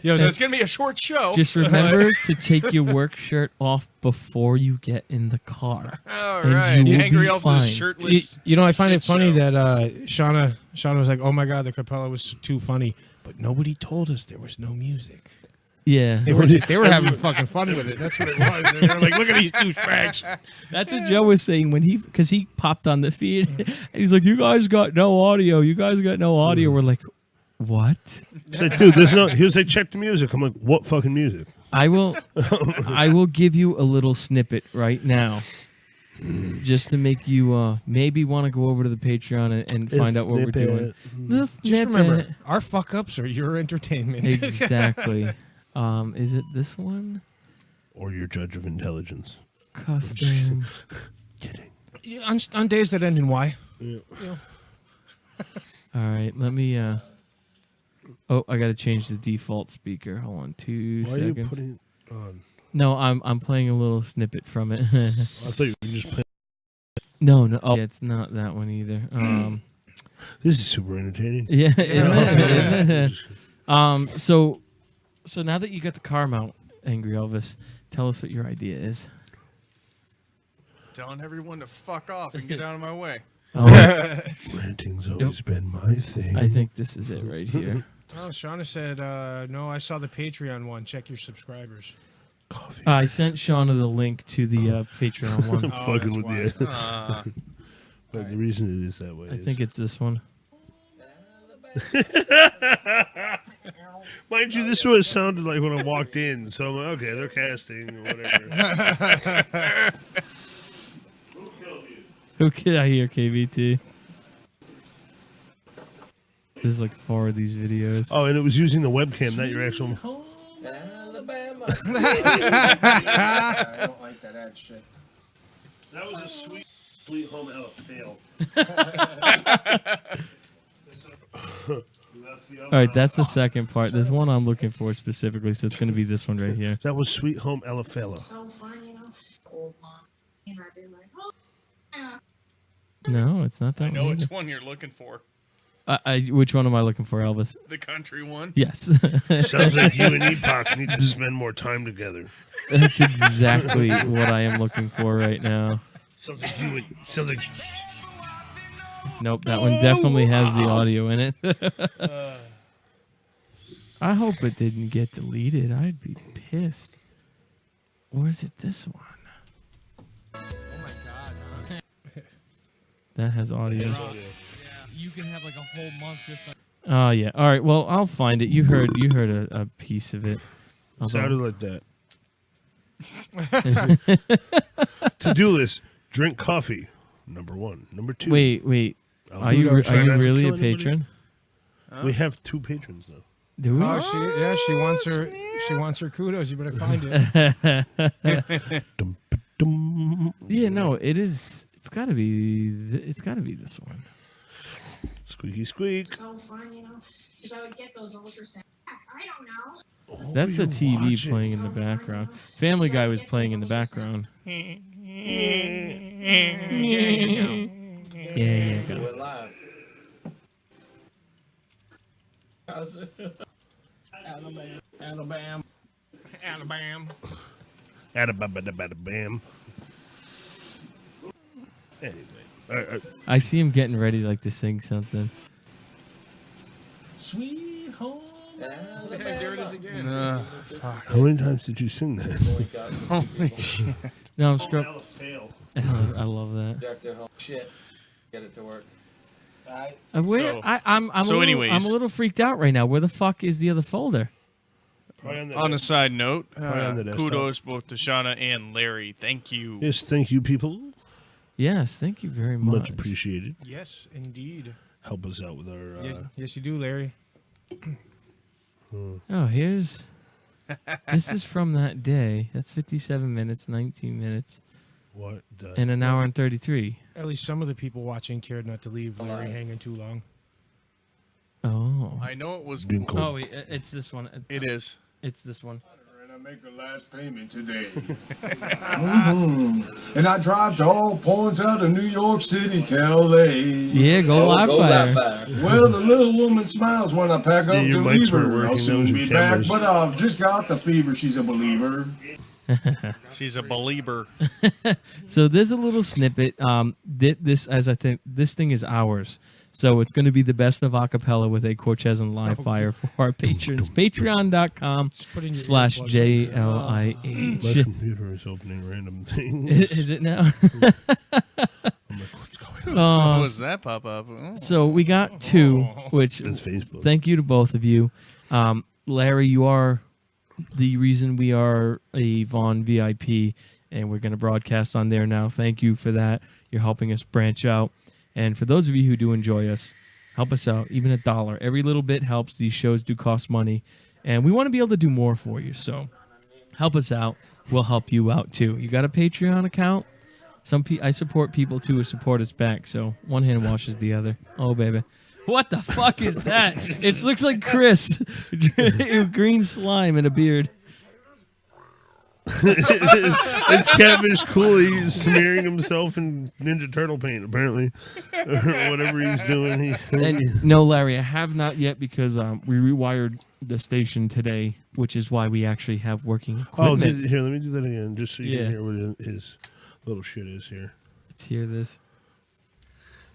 Yo, so it's gonna be a short show. Just remember to take your work shirt off before you get in the car. All and right, you will Angry be Elvis fine. is shirtless. You know, I find it shit funny show. that Shauna was like, "Oh my god, the capella was too funny," but nobody told us there was no music. Yeah. They were having fucking fun with it. That's what it was. They were like, "Look at these douchebags." That's what Joe was saying when because he popped on the feed. And he's like, "You guys got no audio. You guys got no audio." We're like, "What?" He's like, dude, there's no. He was like, check the music. I'm like, what fucking music? I will give you a little snippet right now, just to make you maybe want to go over to the Patreon and find out what we're doing. The Just snippet. remember, our fuck ups are your entertainment. Exactly. Is it this one? Or your judge of intelligence. Custom. Kidding. Yeah, on days that end in Y. Yeah. All right, let me. Oh, I got to change the default speaker. Hold on, 2 Why are seconds. you putting it on? No, I'm playing a little snippet from it. I thought you were just playing. No. Oh, it's not that one either. This is super entertaining. Yeah. Isn't it? So now that you got the car mount, Angry Elvis, tell us what your idea is. Telling everyone to fuck off and get out of my way. Ranting's always been my thing. I think this is it right here. Oh, Shauna said, "No, I saw the Patreon one. Check your subscribers." Coffee. I sent Shauna the link to the Patreon one. I'm fucking with you. Uh, But the reason it is that way I is think it's this one. Mind you, this is what it sounded like when I walked in. So I'm like, okay, they're casting or whatever. Who can I hear, KBT? This is like 4 of these videos. Oh, and it was using the webcam, not your actual. Alabama. I don't like that ad shit. That was a sweet home fail. All right, that's the second part. There's one I'm looking for specifically, so it's going to be this one right here. That was Sweet Home Alabama. So fun, you know. Old mom. And I've been like, oh, yeah. No, it's not that I know one. which one you're looking for. Which one am I looking for, Elvis? The country one. Yes. Sounds like you and Epoch need to spend more time together. That's exactly what I am looking for right now. Sounds like you and. Sounds like. Nope, that one definitely has the audio in it. I hope it didn't get deleted. I'd be pissed. Or is it this one? Oh my god. That has audio. Yeah. You can have like a whole month just like. Oh yeah. All right. Well, I'll find it. You heard a piece of it. Sounded like that. To-do list: drink coffee. Number 1. Number 2. Wait. Are you Try not to really kill a anybody. patron? We have 2 patrons now. Do we? Oh, she wants her kudos. You better find it. Dum, dum. Yeah. No. It is. It's got to be. It's got to be this one. Squeaky squeak. So fun, you know. Because I would get those ultrasound. I don't know. Oh, That's the you TV watch it. playing in the background. Family Guy was playing in the background. Yeah, go. We're live. How's it? Alabama. Bam. Anyway. I see him getting ready like to sing something. Sweet home. There it is again. How many times did you sing that? Holy shit. No, I'm scrubbing. I love that. Jack their whole shit. Get it to work. Alright. So- I'm so a anyways. little freaked out right now. Where the fuck is the other folder? On a side note, on the desktop. kudos both to Shauna and Larry. Thank you. Yes, thank you, people. Yes, thank you very much. Much appreciated. Yes, indeed. Help us out with our. Yes, you do, Larry. Oh, here's. This is from that day. That's 57 minutes, 19 minutes, What? and an hour and 33. At least some of the people watching cared not to leave Larry hanging too long. Oh. I know it was. Doing cool. Oh, wait, it's this one. It is. It's this one. And I make the last payment today. And I drive to all points out of New York City to LA. Yeah, go live fire. Well, the little woman smiles when I pack Yeah, up your to mics leave weren't her. working, I'll that soon was be your back, cameras. but I've just got the fever. She's a believer. She's a believer. So there's a little snippet. This, as I think, this thing is ours. So it's going to be the best of acapella with ACourchez and live fire for our patrons. put in your My Patreon.com/JLIH. computer is opening random things. Is it now? I'm like, what's going on? What was that pop up? Oh. So we got 2, which It's Facebook. thank you to both of you. Larry, you are the reason we are a Vaughn VIP, and we're going to broadcast on there now. Thank you for that. You're helping us branch out. And for those of you who do enjoy us, help us out. Even $1. Every little bit helps. These shows do cost money. And we want to be able to do more for you. So help us out. We'll help you out too. You got a Patreon account? I support people too who support us back. So one hand washes the other. Oh, baby. What the fuck is that? It looks like Chris. Green slime and a beard. It's Catfish Cooley smearing himself in Ninja Turtle paint, apparently. Or whatever he's doing. And no, Larry, I have not yet because we rewired the station today, which is why we actually have working equipment. Here, let me do that again, just so you Yeah. can hear what his little shit is here. Let's hear this.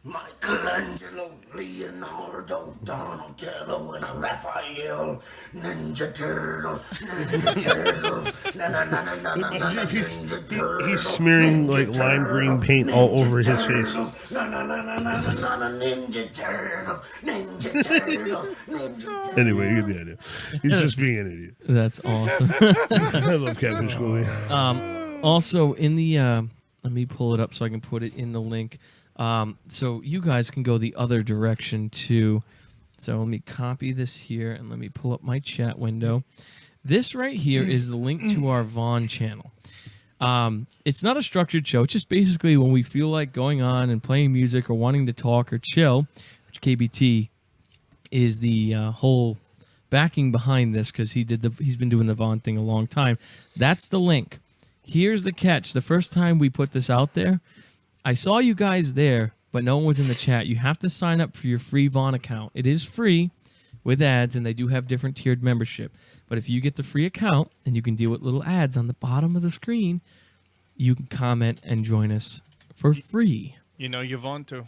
Michelangelo, Leonardo, Donatello, and a Raphael, Ninja Turtle, Ninja Turtle, Imagine he's smearing like lime green paint all over his face. Ninja Turtle. Ninja Turtle. Anyway, you get the idea. He's just being an idiot. That's awesome. I love Catfish Cooley. Also, in the let me pull it up so I can put it in the link. So you guys can go the other direction too. So let me copy this here and let me pull up my chat window. This right here is the link to our Vaughn channel. It's not a structured show. It's just basically when we feel like going on and playing music or wanting to talk or chill, which KBT is the whole backing behind this because he's been doing the Vaughn thing a long time. That's the link. Here's the catch. The first time we put this out there, I saw you guys there, but no one was in the chat. You have to sign up for your free Vaughn account. It is free with ads, and they do have different tiered membership. But if you get the free account and you can deal with little ads on the bottom of the screen, you can comment and join us for free. You know you want to.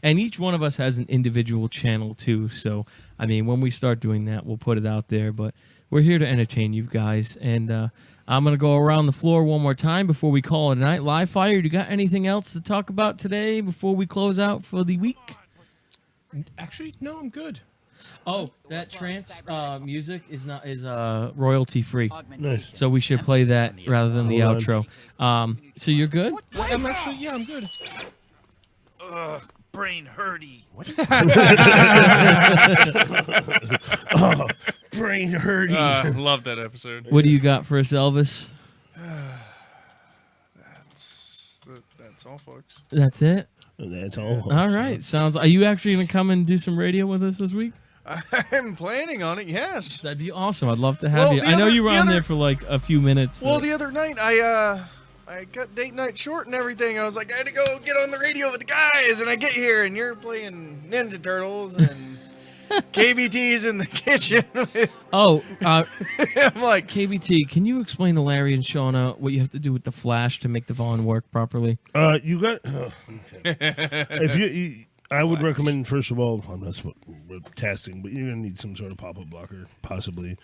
And each one of us has an individual channel too. So, I mean, when we start doing that, we'll put it out there. But we're here to entertain you guys. And I'm going to go around the floor one more time before we call it a night. Live Fire, you got anything else to talk about today before we close out for the week? Actually, no, I'm good. Oh, that trance music is royalty free. Nice. So we should play that rather than the outro. So you're good? I'm good. Brain hurty. Brain hurty. Love that episode. What do you got for us, Elvis? That's all, folks. That's it? That's all. All right. Are you actually going to come and do some radio with us this week? I'm planning on it, yes. That'd be awesome. I'd love to have you. I know you were on there for like a few minutes. Well, the other night, I got date night short and everything. I was like, I had to go get on the radio with the guys, and I get here, and you're playing Ninja Turtles, and KBT's in the kitchen. I'm like, KBT, can you explain to Larry and Shauna what you have to do with the flash to make the Vaughn work properly? You got. If I would recommend, first of all, I'm not testing, but you're going to need some sort of pop-up blocker, possibly.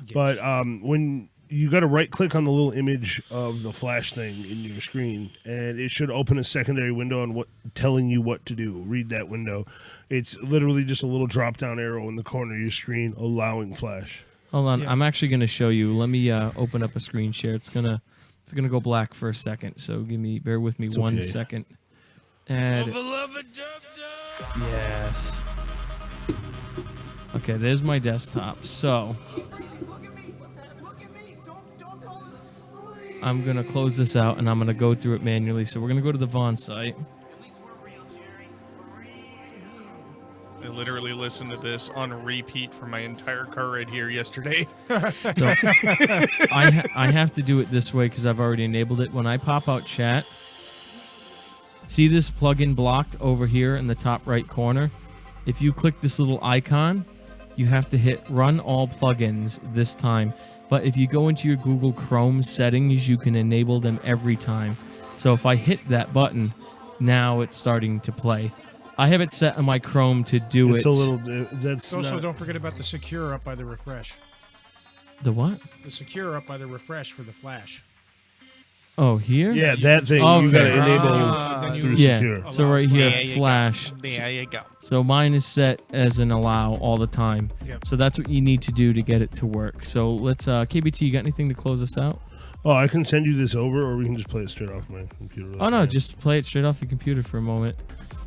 Yes. But when you got to right-click on the little image of the flash thing in your screen, and it should open a secondary window on telling you what to do. Read that window. It's literally just a little drop-down arrow in the corner of your screen allowing flash. Hold on. Yeah. I'm actually going to show you. Let me open up a screen share. It's gonna go black for a second, so bear with me 1 second. And yes. Okay, there's my desktop. So I'm going to close this out, and I'm going to go through it manually. So we're going to go to the Vaughn site. I literally listened to this on repeat for my entire car ride here yesterday. So I have to do it this way because I've already enabled it. When I pop out chat, see this plugin blocked over here in the top right corner? If you click this little icon, you have to hit Run All Plugins this time. But if you go into your Google Chrome settings, you can enable them every time. So if I hit that button, now it's starting to play. I have it set on my Chrome to do it's it. A little. That's also, don't forget about the secure up by the refresh. The what? The secure up by the refresh for the flash. Oh, here? Yeah, that thing you got to enable through secure. So right here, flash. There you go. So mine is set as an allow all the time. Yep. So that's what you need to do to get it to work. So let's, KBT, you got anything to close us out? Oh, I can send you this over, or we can just play it straight off my computer. Oh, no, just play it straight off your computer for a moment.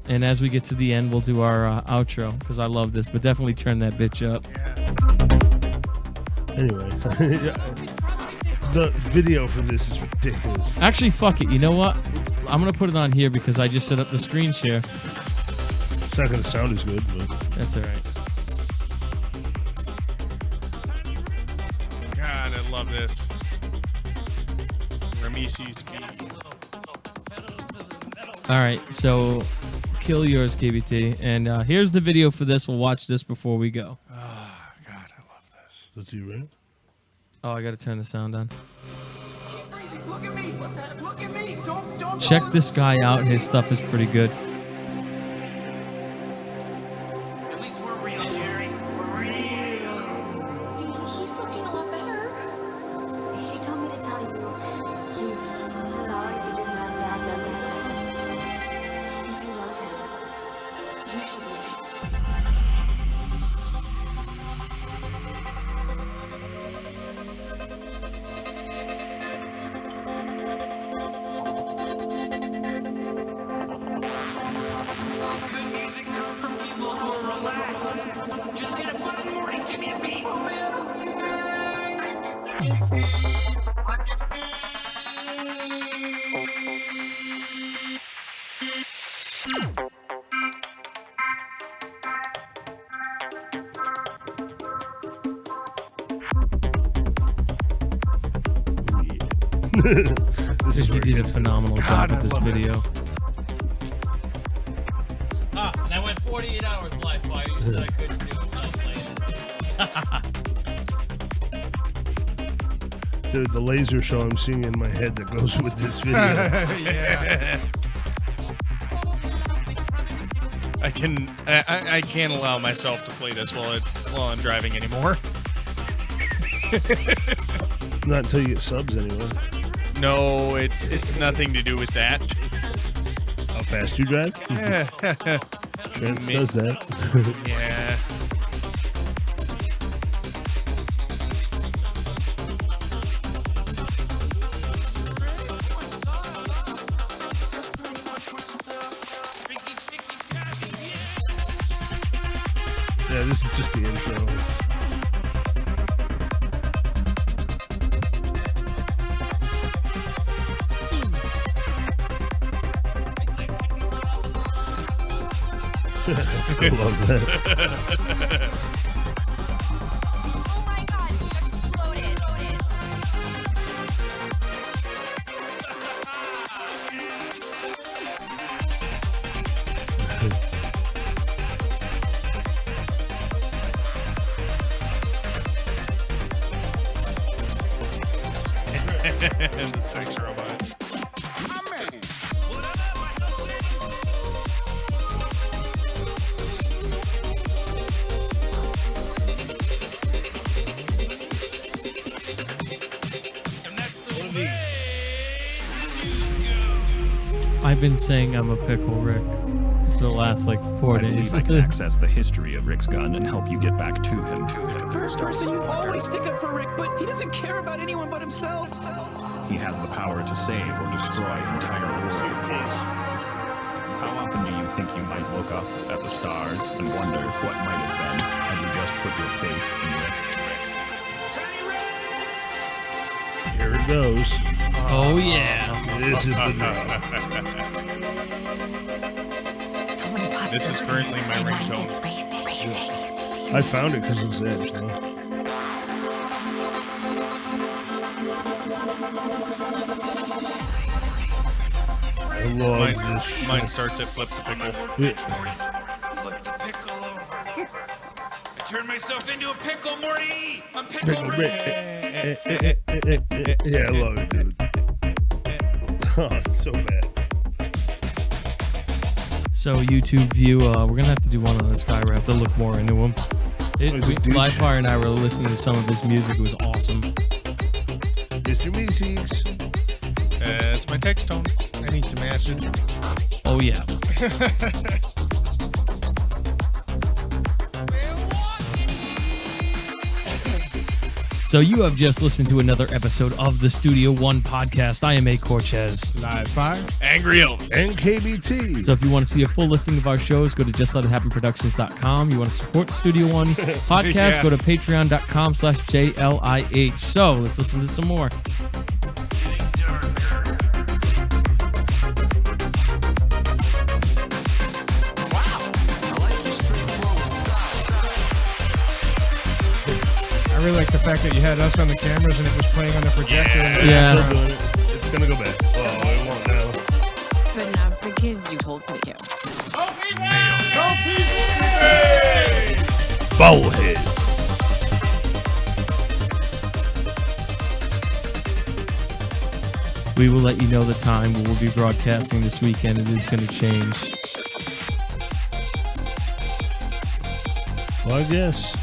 And as we get to the end, we'll do our outro, because I love this, but definitely turn that bitch up. Anyway, the video for this is ridiculous. Actually, fuck it. You know what? I'm going to put it on here because I just set up the screen share. It's not going to sound as good, but... That's all right. God, I love this. Ramesi's beat. All right, so kill yours, KBT. And here's the video for this. We'll watch this before we go. Oh, God, I love this. That's you, right? Oh, I got to turn the sound on. Look at me. Look at me. Don't Check this guy out. His stuff is pretty good. At least we're real, Jerry. We're real. He's looking a lot better. He told me This is You where did it a gets phenomenal job with this video. this. And I went 48 hours live fire. You said I couldn't do it without playing this. Dude, the laser show I'm seeing in my head that goes with this video. Yeah. I can't allow myself to play this while I'm driving anymore. Not until you get subs anyway. No, it's nothing to do with that. How fast you drive? Trans does that. Yeah. Yeah, this is just the intro. I still love that. Oh my gosh, he exploded. And the sex robot. I've been saying I'm a pickle Rick for the last 4 days. I can access the history of Rick's gun and help you get back to him. Person, you always stick up for Rick, but he doesn't care about anyone but himself. He has the power to save or destroy entire worlds. How often do you think you might look up at the stars and wonder what might have been had you just put your faith in Rick? Here it goes. Oh yeah. This is the drop. This is currently my ringtone. I found it because it was Edge, though. I love this shit. Mine starts at flip the pickle. Flip the pickle over. I turned myself into a pickle, Morty. I'm pickle Rick. Yeah, I love it, dude. Oh, it's so bad. So YouTube view, we're gonna have to do one on this guy. We have to look more into him. he's a douche. Livefire and I were listening to some of his music. It was awesome. Mr. Meeseeks. It's my text tone. I need some acid. Oh yeah. So you have just listened to another episode of the Studio One podcast. I am ACourchez. Live fire. Angry Elvis. And KBT. So if you want to see a full listing of our shows, go to JustLetItHappenProductions.com. You want to support the Studio One podcast, Yeah. go to Patreon.com/JLIH. So let's listen to some more. I really like the fact that you had us on the cameras and it was playing on the projector. It's Yeah. still doing it. It's gonna go back. Oh, it won't now. But not because you told me to. Bowlhead. We will let you know the time we will be broadcasting this weekend. It is going to change. Well, I guess.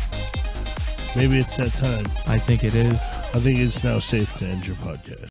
Maybe it's that time. I think it is. I think it's now safe to end your podcast.